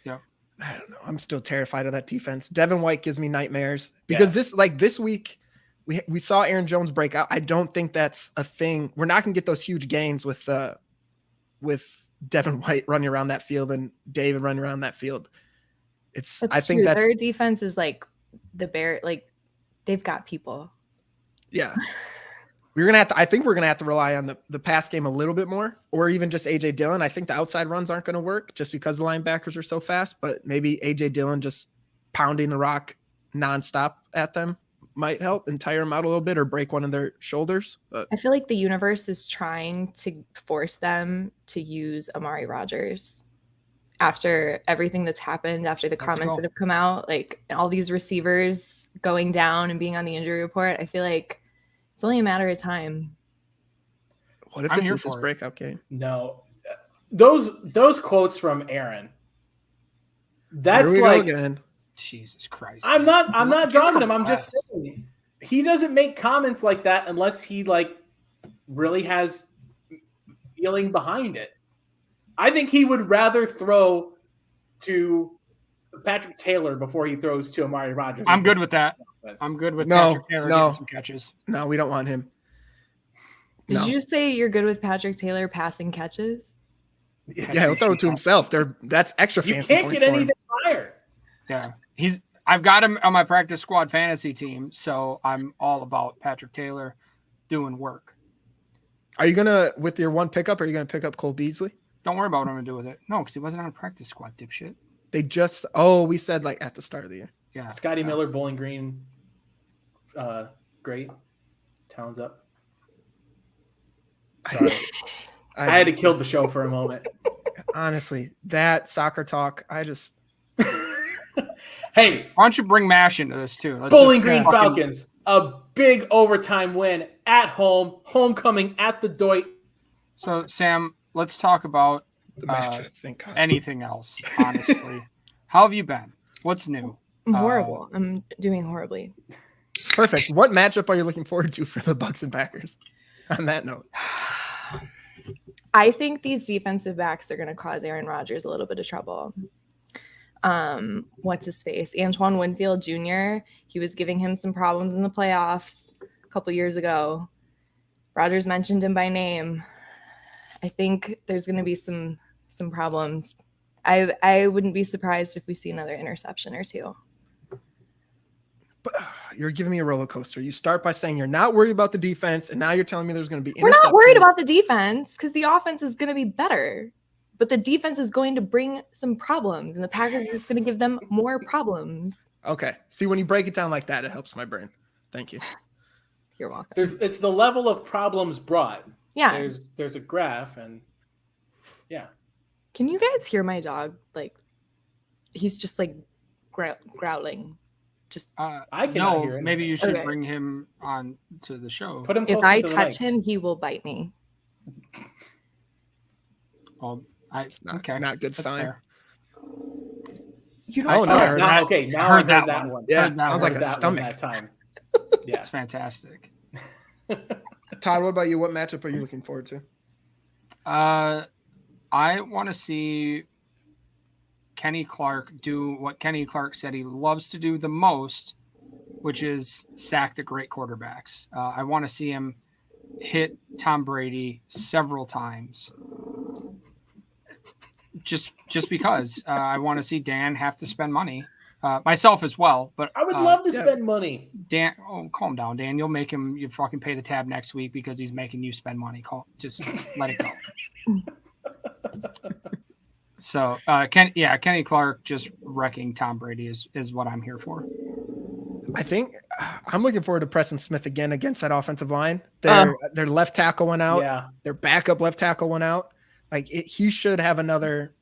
[SPEAKER 6] Yeah.
[SPEAKER 5] I don't know. I'm still terrified of that defense. Devin White gives me nightmares because this week we saw Aaron Jones break out. I don't think that's a thing. We're not gonna get those huge gains with Devin White running around that field and David running around that field. I think that's
[SPEAKER 7] their defense is like the Bear. Like they've got people.
[SPEAKER 5] Yeah. I think we're gonna have to rely on the pass game a little bit more, or even just AJ Dillon. I think the outside runs aren't gonna work just because the linebackers are so fast, but maybe AJ Dillon just pounding the rock nonstop at them might help and tire them out a little bit or break one of their shoulders. But
[SPEAKER 7] I feel like the universe is trying to force them to use Amari Rodgers after everything that's happened, after the comments that have come out, like all these receivers going down and being on the injury report. I feel like it's only a matter of time.
[SPEAKER 5] What if this is his breakout game?
[SPEAKER 3] No. Those quotes from Aaron. That's like
[SPEAKER 5] again.
[SPEAKER 6] Jesus Christ.
[SPEAKER 3] I'm not dogging him. I'm just saying he doesn't make comments like that unless he like really has feeling behind it. I think he would rather throw to Patrick Taylor before he throws to Amari Rodgers.
[SPEAKER 6] I'm good with that. I'm good with Patrick Taylor getting some catches.
[SPEAKER 5] No, we don't want him.
[SPEAKER 7] Did you just say you're good with Patrick Taylor passing catches?
[SPEAKER 5] Yeah, he'll throw it to himself. That's extra fancy.
[SPEAKER 3] You can't get anything higher.
[SPEAKER 6] Yeah. I've got him on my practice squad fantasy team, so I'm all about Patrick Taylor doing work.
[SPEAKER 5] Are you gonna, with your one pickup, are you gonna pick up Cole Beasley?
[SPEAKER 6] Don't worry about what I'm gonna do with it. No, because he wasn't on a practice squad, dipshit.
[SPEAKER 5] They just we said like at the start of the year.
[SPEAKER 6] Yeah.
[SPEAKER 3] Scotty Miller, Bowling Green, great. Talons up. Sorry. I had to kill the show for a moment.
[SPEAKER 5] Honestly, that soccer talk,
[SPEAKER 3] Hey,
[SPEAKER 6] why don't you bring MASH into this too?
[SPEAKER 3] Bowling Green Falcons, a big overtime win at home, homecoming at the Doit.
[SPEAKER 6] So, Sam, let's talk about
[SPEAKER 5] the matchups. Thank God.
[SPEAKER 6] Anything else, honestly. How have you been? What's new?
[SPEAKER 7] I'm horrible. I'm doing horribly.
[SPEAKER 5] Perfect. What matchup are you looking forward to for the Bucs and Packers? On that note.
[SPEAKER 7] I think these defensive backs are going to cause Aaron Rodgers a little bit of trouble. What's his face? Antoine Winfield Jr. He was giving him some problems in the playoffs a couple years ago. Rodgers mentioned him by name. I think there's going to be some problems. I wouldn't be surprised if we see another interception or two.
[SPEAKER 5] But you're giving me a roller coaster. You start by saying you're not worried about the defense, and now you're telling me there's going to be.
[SPEAKER 7] We're not worried about the defense because the offense is going to be better, but the defense is going to bring some problems, and the Packers is going to give them more problems.
[SPEAKER 5] Okay. See, when you break it down like that, it helps my brain. Thank you.
[SPEAKER 7] You're welcome.
[SPEAKER 3] It's the level of problems brought.
[SPEAKER 7] Yeah.
[SPEAKER 3] There's a graph, and yeah.
[SPEAKER 7] Can you guys hear my dog? Like, he's just like growling. Just
[SPEAKER 3] I cannot hear him.
[SPEAKER 6] Maybe you should bring him on to the show.
[SPEAKER 3] Put him.
[SPEAKER 7] If I touch him, he will bite me.
[SPEAKER 6] Well,
[SPEAKER 5] not good sign.
[SPEAKER 6] Fair.
[SPEAKER 7] You don't.
[SPEAKER 3] Now I heard that one.
[SPEAKER 5] Yeah, sounds like a stomach.
[SPEAKER 3] That time. Yeah,
[SPEAKER 6] it's fantastic.
[SPEAKER 5] Todd, what about you? What matchup are you looking forward to?
[SPEAKER 6] I want to see Kenny Clark do what Kenny Clark said he loves to do the most, which is sack the great quarterbacks. I want to see him hit Tom Brady several times. Just because I want to see Dan have to spend money, myself as well. But
[SPEAKER 3] I would love to spend money.
[SPEAKER 6] Dan, calm down, Dan. You'll make him. You fucking pay the tab next week because he's making you spend money. Just let it go. So Kenny Clark just wrecking Tom Brady is what I'm here for.
[SPEAKER 5] I think I'm looking forward to Preston Smith again against that offensive line. Their left tackle went out.
[SPEAKER 3] Yeah.
[SPEAKER 5] Their backup left tackle went out. Like he should have another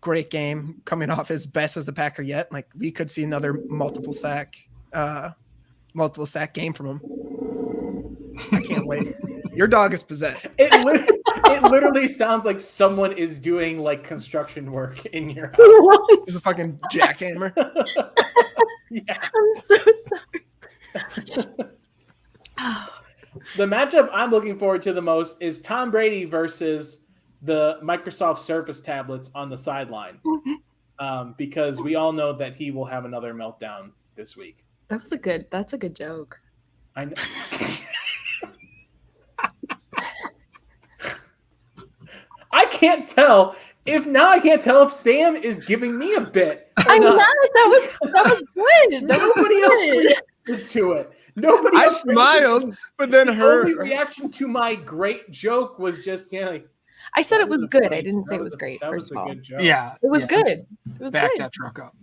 [SPEAKER 5] great game coming off his best as a Packer yet. Like we could see another multiple sack game from him. I can't wait. Your dog is possessed.
[SPEAKER 3] It literally sounds like someone is doing like construction work in your house.
[SPEAKER 5] There's a fucking jackhammer.
[SPEAKER 7] Yeah. I'm so sorry.
[SPEAKER 3] The matchup I'm looking forward to the most is Tom Brady versus the Microsoft Surface tablets on the sideline, because we all know that he will have another meltdown this week.
[SPEAKER 7] That's a good joke.
[SPEAKER 3] I know. I can't tell if Sam is giving me a bit.
[SPEAKER 7] I'm not. That was good.
[SPEAKER 3] Nobody else reacted to it. Nobody
[SPEAKER 5] I
[SPEAKER 3] else
[SPEAKER 5] smiled, but then her
[SPEAKER 3] only reaction to my great joke was just like,
[SPEAKER 7] I said it was good.
[SPEAKER 3] funny-
[SPEAKER 7] I didn't say
[SPEAKER 3] that
[SPEAKER 7] it was great.
[SPEAKER 3] That
[SPEAKER 7] First
[SPEAKER 3] was
[SPEAKER 7] of
[SPEAKER 3] a
[SPEAKER 7] all,
[SPEAKER 3] good joke.
[SPEAKER 6] Yeah.
[SPEAKER 7] it was good. It was
[SPEAKER 6] Back
[SPEAKER 7] good.
[SPEAKER 6] that truck up.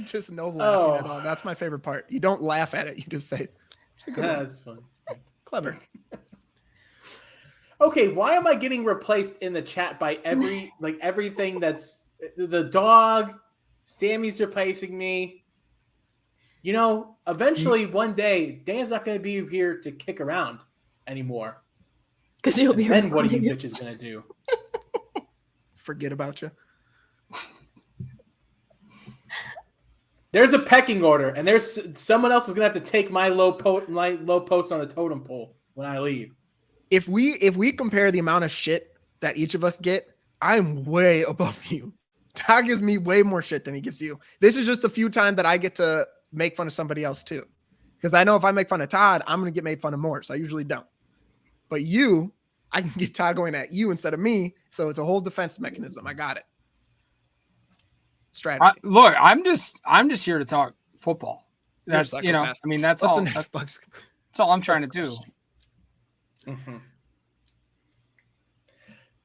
[SPEAKER 5] just no laughing at all. That's my favorite part. You don't laugh at it. You just say, "It's a good one."
[SPEAKER 3] That's fun.
[SPEAKER 5] Clever.
[SPEAKER 3] Okay, why am I getting replaced in the chat by everything that's the dog? Sammy's replacing me. You know, eventually one day, Dan's not going to be here to kick around anymore.
[SPEAKER 7] Because you'll be.
[SPEAKER 3] Then what are you bitches going to do?
[SPEAKER 5] Forget about you.
[SPEAKER 3] There's a pecking order, and there's someone else is going to have to take my low post on the totem pole when I leave.
[SPEAKER 5] If we compare the amount of shit that each of us get, I'm way above you. Todd gives me way more shit than he gives you. This is just a few times that I get to make fun of somebody else too. Because I know if I make fun of Todd, I'm going to get made fun of more. So I usually don't. But you, I can get Todd going at you instead of me. So it's a whole defense mechanism. I got it. Strategy.
[SPEAKER 6] Look, I'm just here to talk football.
[SPEAKER 5] You're a
[SPEAKER 6] That's
[SPEAKER 5] psychopath.
[SPEAKER 6] I mean that's
[SPEAKER 5] What's
[SPEAKER 6] all.
[SPEAKER 5] the next
[SPEAKER 6] That's
[SPEAKER 5] Bucs?
[SPEAKER 6] all I'm trying to do.
[SPEAKER 3] Mm-hmm.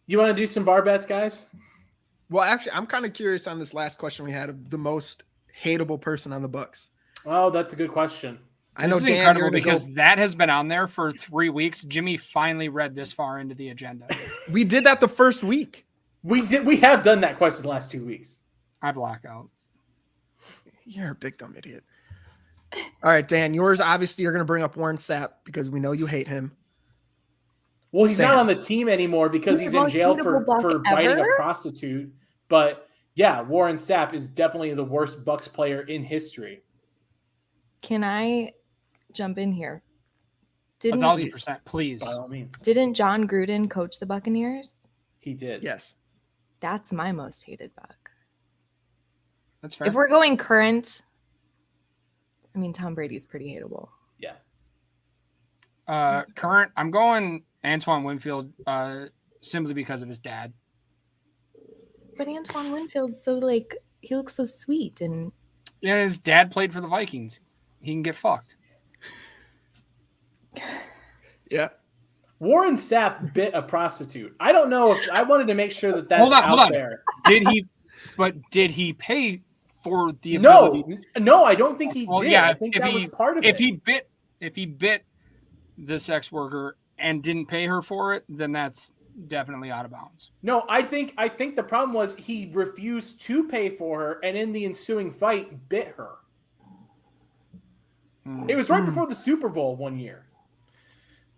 [SPEAKER 3] You want to do some bar bets, guys?
[SPEAKER 5] Well, actually, I'm kind of curious on this last question we had of the most hateable person on the Bucs.
[SPEAKER 3] Oh, that's a good question.
[SPEAKER 5] I know
[SPEAKER 6] This is
[SPEAKER 5] Dan,
[SPEAKER 6] incredible
[SPEAKER 5] you're gonna
[SPEAKER 6] because
[SPEAKER 5] go-
[SPEAKER 6] that has been on there for 3 weeks. Jimmy finally read this far into the agenda.
[SPEAKER 5] we did that the first week.
[SPEAKER 3] We have done that question the last 2 weeks.
[SPEAKER 6] I black out.
[SPEAKER 5] You're a big dumb idiot. All right, Dan, yours obviously you're going to bring up Warren Sapp because we know you hate him.
[SPEAKER 3] Well, he's
[SPEAKER 5] Sam.
[SPEAKER 3] not on the team anymore because he's
[SPEAKER 7] The
[SPEAKER 3] in
[SPEAKER 7] most
[SPEAKER 3] jail
[SPEAKER 7] hateable
[SPEAKER 3] for
[SPEAKER 7] Buck
[SPEAKER 3] biting a
[SPEAKER 7] ever?
[SPEAKER 3] prostitute. But yeah, Warren Sapp is definitely the worst Bucs player in history.
[SPEAKER 7] Can I jump in here? Didn't
[SPEAKER 6] 1,000%, please.
[SPEAKER 3] By all means,
[SPEAKER 7] Didn't John Gruden coach the Buccaneers?
[SPEAKER 3] he did.
[SPEAKER 5] Yes.
[SPEAKER 7] That's my most hated Buck.
[SPEAKER 6] That's fair.
[SPEAKER 7] If we're going current, I mean Tom Brady's pretty hateable.
[SPEAKER 3] Yeah.
[SPEAKER 6] Current, I'm going Antoine Winfield simply because of his dad.
[SPEAKER 7] But Antoine Winfield's so he looks so sweet and
[SPEAKER 6] Yeah, his dad played for the Vikings. He can get fucked.
[SPEAKER 5] Yeah.
[SPEAKER 3] Warren Sapp bit a prostitute. I don't know if I wanted to make sure that that's
[SPEAKER 6] Hold on.
[SPEAKER 3] out there.
[SPEAKER 6] Did he pay for the
[SPEAKER 3] No,
[SPEAKER 6] ability?
[SPEAKER 3] no, I don't think he
[SPEAKER 6] Well,
[SPEAKER 3] did.
[SPEAKER 6] yeah,
[SPEAKER 3] I think
[SPEAKER 6] if
[SPEAKER 3] that
[SPEAKER 6] he-
[SPEAKER 3] was part of
[SPEAKER 6] If
[SPEAKER 3] it.
[SPEAKER 6] he bit the sex worker and didn't pay her for it, then that's definitely out of bounds.
[SPEAKER 3] No, I think the problem was he refused to pay for her, and in the ensuing fight, bit her. It was right before the Super Bowl one year.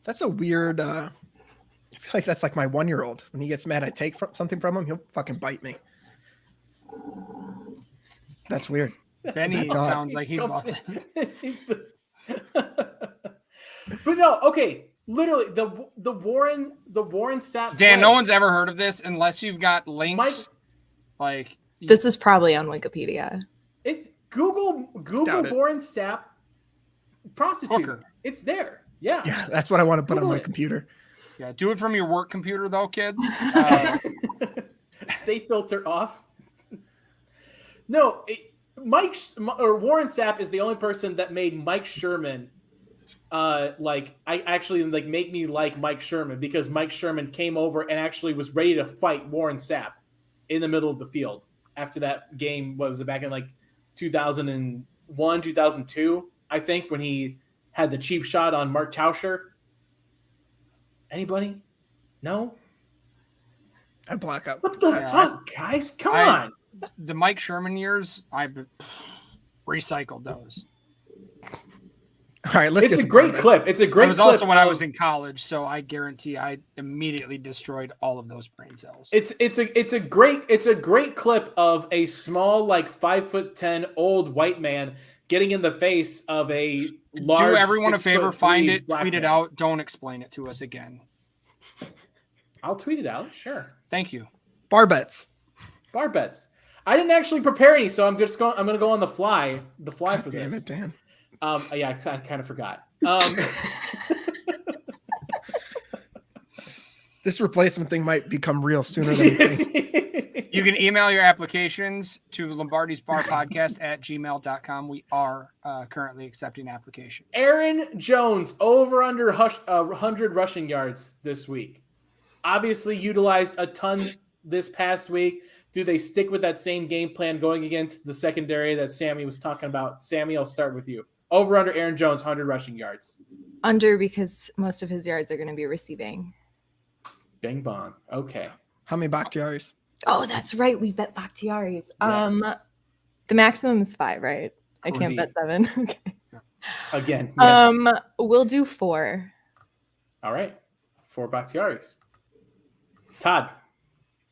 [SPEAKER 5] That's a weird I feel like that's like my 1-year-old. When he gets mad, I take something from him, he'll fucking bite me. That's weird.
[SPEAKER 6] Benny
[SPEAKER 5] God.
[SPEAKER 6] sounds like he's about to.
[SPEAKER 3] But no, okay. Literally, the Warren Sapp.
[SPEAKER 6] Dan,
[SPEAKER 3] play,
[SPEAKER 6] no one's ever heard of this unless you've got links. Like
[SPEAKER 7] this is probably on Wikipedia.
[SPEAKER 3] It's Google
[SPEAKER 5] Doubt it.
[SPEAKER 3] Warren Sapp prostitute.
[SPEAKER 6] Hooker.
[SPEAKER 3] It's there. Yeah.
[SPEAKER 5] Yeah, that's what I want to put on
[SPEAKER 3] Google
[SPEAKER 5] my
[SPEAKER 3] it.
[SPEAKER 5] computer.
[SPEAKER 6] Yeah, do it from your work computer though, kids.
[SPEAKER 3] Safe filter off. No, Warren Sapp is the only person that made Mike Sherman I actually make me like Mike Sherman, because Mike Sherman came over and actually was ready to fight Warren Sapp in the middle of the field after that game. What was it, back in 2001, 2002, I think, when he had the cheap shot on Mark Tauscher? Anybody? No?
[SPEAKER 5] I black out.
[SPEAKER 3] What the fuck, guys? Come on.
[SPEAKER 6] The Mike Sherman years, I've recycled those.
[SPEAKER 5] All right,
[SPEAKER 3] It's a great clip. It's a great clip.
[SPEAKER 6] It was also when I was in college, so I guarantee I immediately destroyed all of those brain cells.
[SPEAKER 3] It's a great clip of a small 5'10" old white man getting in the face of a large.
[SPEAKER 6] Do everyone a favor, find it, tweet it
[SPEAKER 3] man.
[SPEAKER 6] out. Don't explain it to us again.
[SPEAKER 3] I'll tweet it out. Sure.
[SPEAKER 6] Thank you.
[SPEAKER 5] Bar bets.
[SPEAKER 3] Bar bets. I didn't actually prepare any, so I'm going to go on the fly.
[SPEAKER 5] God
[SPEAKER 3] for
[SPEAKER 5] damn
[SPEAKER 3] this.
[SPEAKER 5] it, Dan.
[SPEAKER 3] Yeah, I kind of forgot.
[SPEAKER 5] This replacement thing might become real sooner than you think.
[SPEAKER 6] You can email your applications to Lombardi's Bar Podcast at gmail.com. We are currently accepting applications.
[SPEAKER 3] Aaron Jones over under 100 rushing yards this week. Obviously utilized a ton this past week. Do they stick with that same game plan going against the secondary that Sammy was talking about? Sammy, I'll start with you. Over under Aaron Jones, 100 rushing yards.
[SPEAKER 7] Under, because most of his yards are going to be receiving.
[SPEAKER 3] Bing bong. Okay.
[SPEAKER 5] How many Bakhtiaris?
[SPEAKER 7] Oh, that's right. We bet Bakhtiaris.
[SPEAKER 3] Yeah.
[SPEAKER 7] The maximum is 5, right? I can't bet 7. Okay.
[SPEAKER 3] Again, yes.
[SPEAKER 7] We'll do 4.
[SPEAKER 3] All right. 4 Bakhtiaris. Todd,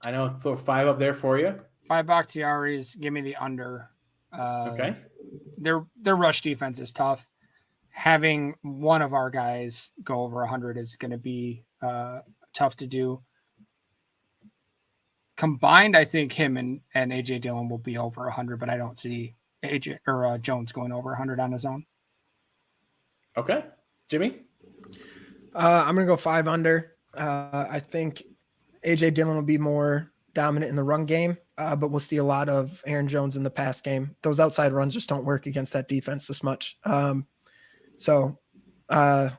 [SPEAKER 3] I know, throw 5 up there for you.
[SPEAKER 6] 5 Bakhtiaris. Give me the under.
[SPEAKER 3] Okay.
[SPEAKER 6] Their rush defense is tough. Having one of our guys go over 100 is going to be tough to do. Combined, I think him and AJ Dillon will be over 100, but I don't see AJ or Jones going over 100 on his own.
[SPEAKER 3] Okay. Jimmy?
[SPEAKER 5] I'm going to go 5 under. I think AJ Dillon will be more dominant in the run game, but we'll see a lot of Aaron Jones in the pass game. Those outside runs just don't work against that defense this much. So I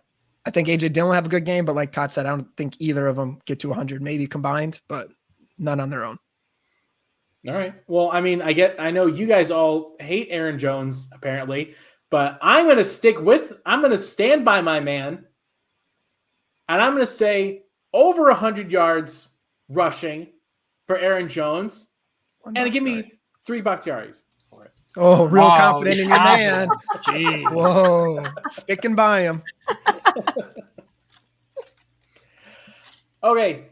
[SPEAKER 5] think AJ Dillon will have a good game, but like Todd said, I don't think either of them get to 100, maybe combined, but none on their own.
[SPEAKER 3] All right. Well, I mean, I know you guys all hate Aaron Jones apparently, but I'm going to stand by my man, and I'm going to say over 100 yards rushing for Aaron Jones, and give me 3 Bakhtiaris for it.
[SPEAKER 5] Oh, real confident in your man.
[SPEAKER 6] Jeez.
[SPEAKER 5] Whoa, sticking by him.
[SPEAKER 3] Okay.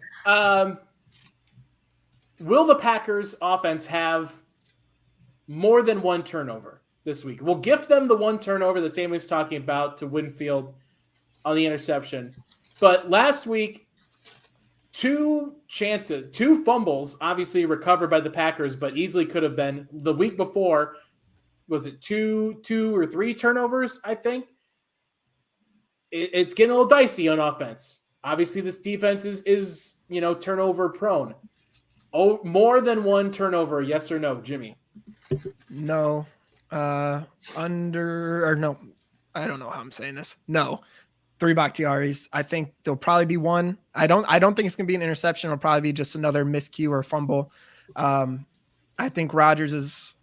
[SPEAKER 3] Will the Packers offense have more than 1 turnover this week? We'll gift them the 1 turnover that Sam was talking about to Winfield on the interception. But last week, 2 fumbles, obviously recovered by the Packers, but easily could have been. The week before, was it 2 or 3 turnovers, I think? It's getting a little dicey on offense. Obviously, this defense is turnover prone. Oh, more than 1 turnover, yes or no, Jimmy?
[SPEAKER 5] No. Under or no. I don't know how I'm saying this. No. 3 Bakhtiaris. I think there'll probably be 1. I don't think it's gonna be an interception. It'll probably be just another miscue or fumble. I think Rodgers is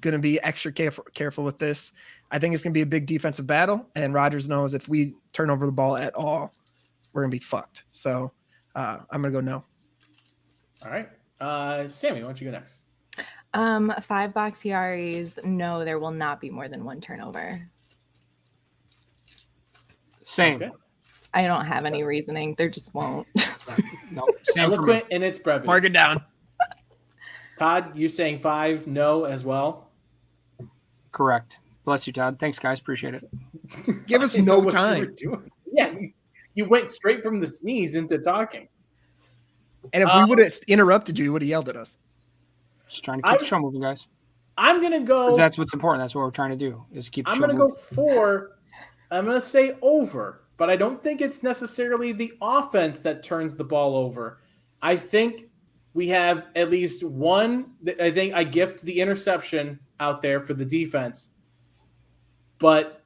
[SPEAKER 5] gonna be extra careful with this. I think it's gonna be a big defensive battle, and Rodgers knows if we turn over the ball at all, we're gonna be fucked. So I'm gonna go no.
[SPEAKER 3] All right. Sammy, why don't you go next?
[SPEAKER 7] 5 Bakhtiaris. No, there will not be more than 1 turnover.
[SPEAKER 6] Same.
[SPEAKER 3] Okay.
[SPEAKER 7] I don't have any reasoning. There just won't.
[SPEAKER 6] No, same for me.
[SPEAKER 3] Eloquent in its brevity.
[SPEAKER 5] Mark it down.
[SPEAKER 3] Todd, you saying 5 no as well?
[SPEAKER 6] Correct. Bless you, Todd. Thanks, guys. Appreciate it.
[SPEAKER 5] Give us
[SPEAKER 3] I know
[SPEAKER 5] no
[SPEAKER 3] what you were
[SPEAKER 5] time.
[SPEAKER 3] doing. Yeah, you went straight from the sneeze into talking.
[SPEAKER 5] And if we would have interrupted you would have yelled at us.
[SPEAKER 6] Just trying to keep the show moving, guys.
[SPEAKER 3] I'm gonna go.
[SPEAKER 6] 'Cause that's what's important. That's what we're trying to do is keep the
[SPEAKER 3] I'm
[SPEAKER 6] show
[SPEAKER 3] gonna
[SPEAKER 6] moving.
[SPEAKER 3] go 4. I'm gonna say over, but I don't think it's necessarily the offense that turns the ball over. I think we have at least 1. I think I gift the interception out there for the defense, but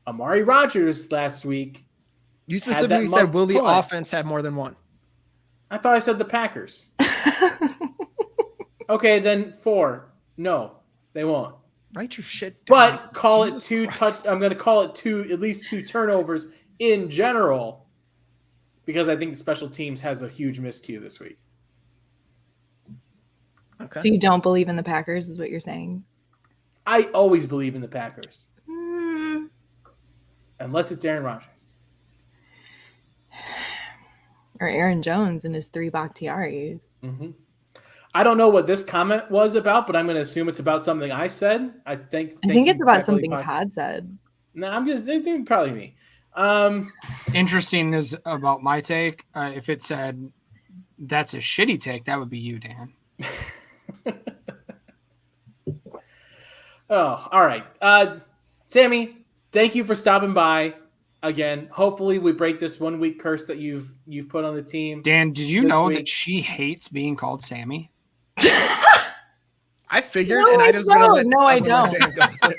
[SPEAKER 3] Amari Rodgers last week.
[SPEAKER 5] You
[SPEAKER 3] had that
[SPEAKER 5] specifically said,
[SPEAKER 3] muff
[SPEAKER 5] will the
[SPEAKER 3] punt.
[SPEAKER 5] offense have more than one?
[SPEAKER 3] I thought I said the Packers. Okay, then 4. No, they won't.
[SPEAKER 5] Write your shit down.
[SPEAKER 3] But call
[SPEAKER 5] Jesus
[SPEAKER 3] it 2
[SPEAKER 5] Christ.
[SPEAKER 3] I'm going to call it 2, at least 2 turnovers in general, because I think the special teams has a huge miscue this week.
[SPEAKER 5] Okay.
[SPEAKER 7] So you don't believe in the Packers, is what you're saying?
[SPEAKER 3] I always believe in the Packers,
[SPEAKER 7] Hmm.
[SPEAKER 3] unless it's Aaron Rodgers.
[SPEAKER 7] Or Aaron Jones and his 3 Bakhtiaris.
[SPEAKER 3] Mm-hmm. I don't know what this comment was about, but I'm going to assume it's about something I said. I think
[SPEAKER 7] it's about something Todd said.
[SPEAKER 3] No, I'm just thinking probably me.
[SPEAKER 6] Interesting is about my take. If it said that's a shitty take, that would be you, Dan.
[SPEAKER 3] Oh, all right. Sammy, thank you for stopping by again. Hopefully we break this 1-week curse that you've put on the team.
[SPEAKER 6] Dan, did you
[SPEAKER 3] this
[SPEAKER 6] know
[SPEAKER 3] week.
[SPEAKER 6] that she hates being called Sammy?
[SPEAKER 5] I figured,
[SPEAKER 7] No,
[SPEAKER 5] and
[SPEAKER 7] I
[SPEAKER 5] I just gonna let.
[SPEAKER 7] don't. No, I
[SPEAKER 5] I'm gonna let
[SPEAKER 7] don't.
[SPEAKER 5] Dan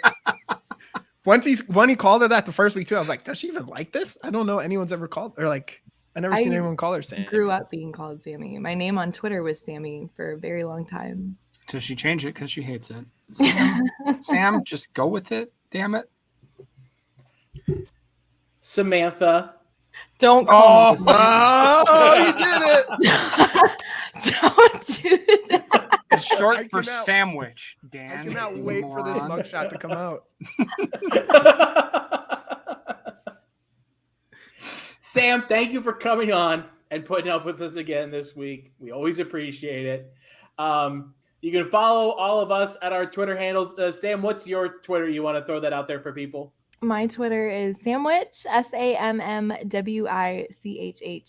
[SPEAKER 5] go. When he called her that the first week too, I was like, does she even like this? I don't know anyone's ever called or like I never seen anyone call her Sammy.
[SPEAKER 7] Grew up being called Sammy. My name on Twitter was Sammy for a very long time.
[SPEAKER 6] Till she changed it because she hates it. Sam, just go with it. Damn it.
[SPEAKER 3] Samantha.
[SPEAKER 7] Don't call me.
[SPEAKER 5] Oh, you did it!
[SPEAKER 7] Don't do that.
[SPEAKER 6] It's short
[SPEAKER 5] I
[SPEAKER 6] for
[SPEAKER 5] cannot-
[SPEAKER 6] sandwich, Dan.
[SPEAKER 5] I cannot wait for this
[SPEAKER 6] moron.
[SPEAKER 5] mugshot to come out.
[SPEAKER 3] Sam, thank you for coming on and putting up with us again this week. We always appreciate it. You can follow all of us at our Twitter handles. Sam, what's your Twitter? You want to throw that out there for people?
[SPEAKER 7] My Twitter is Samwich, SAMMWICHH,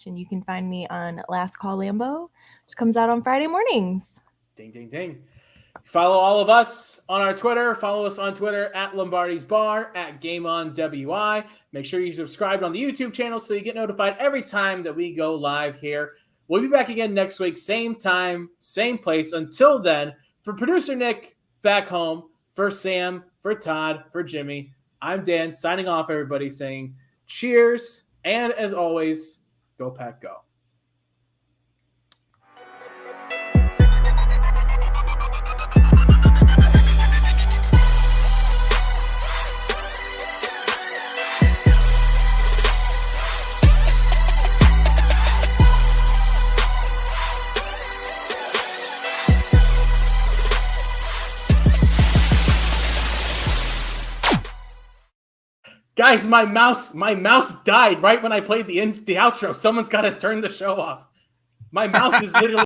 [SPEAKER 7] and you can find me on Last Call Lambo, which comes out on Friday mornings.
[SPEAKER 3] Ding, ding, ding. Follow all of us on our Twitter. Follow us on Twitter at Lombardi's Bar, at GameOnWI. Make sure you subscribe on the YouTube channel so you get notified every time that we go live here. We'll be back again next week, same time, same place. Until then, for producer Nick back home, for Sam, for Todd, for Jimmy, I'm Dan, signing off, everybody, saying cheers, and as always, go Pack Go. Guys, my mouse died right when I played the outro. Someone's got to turn the show off. My mouse is literally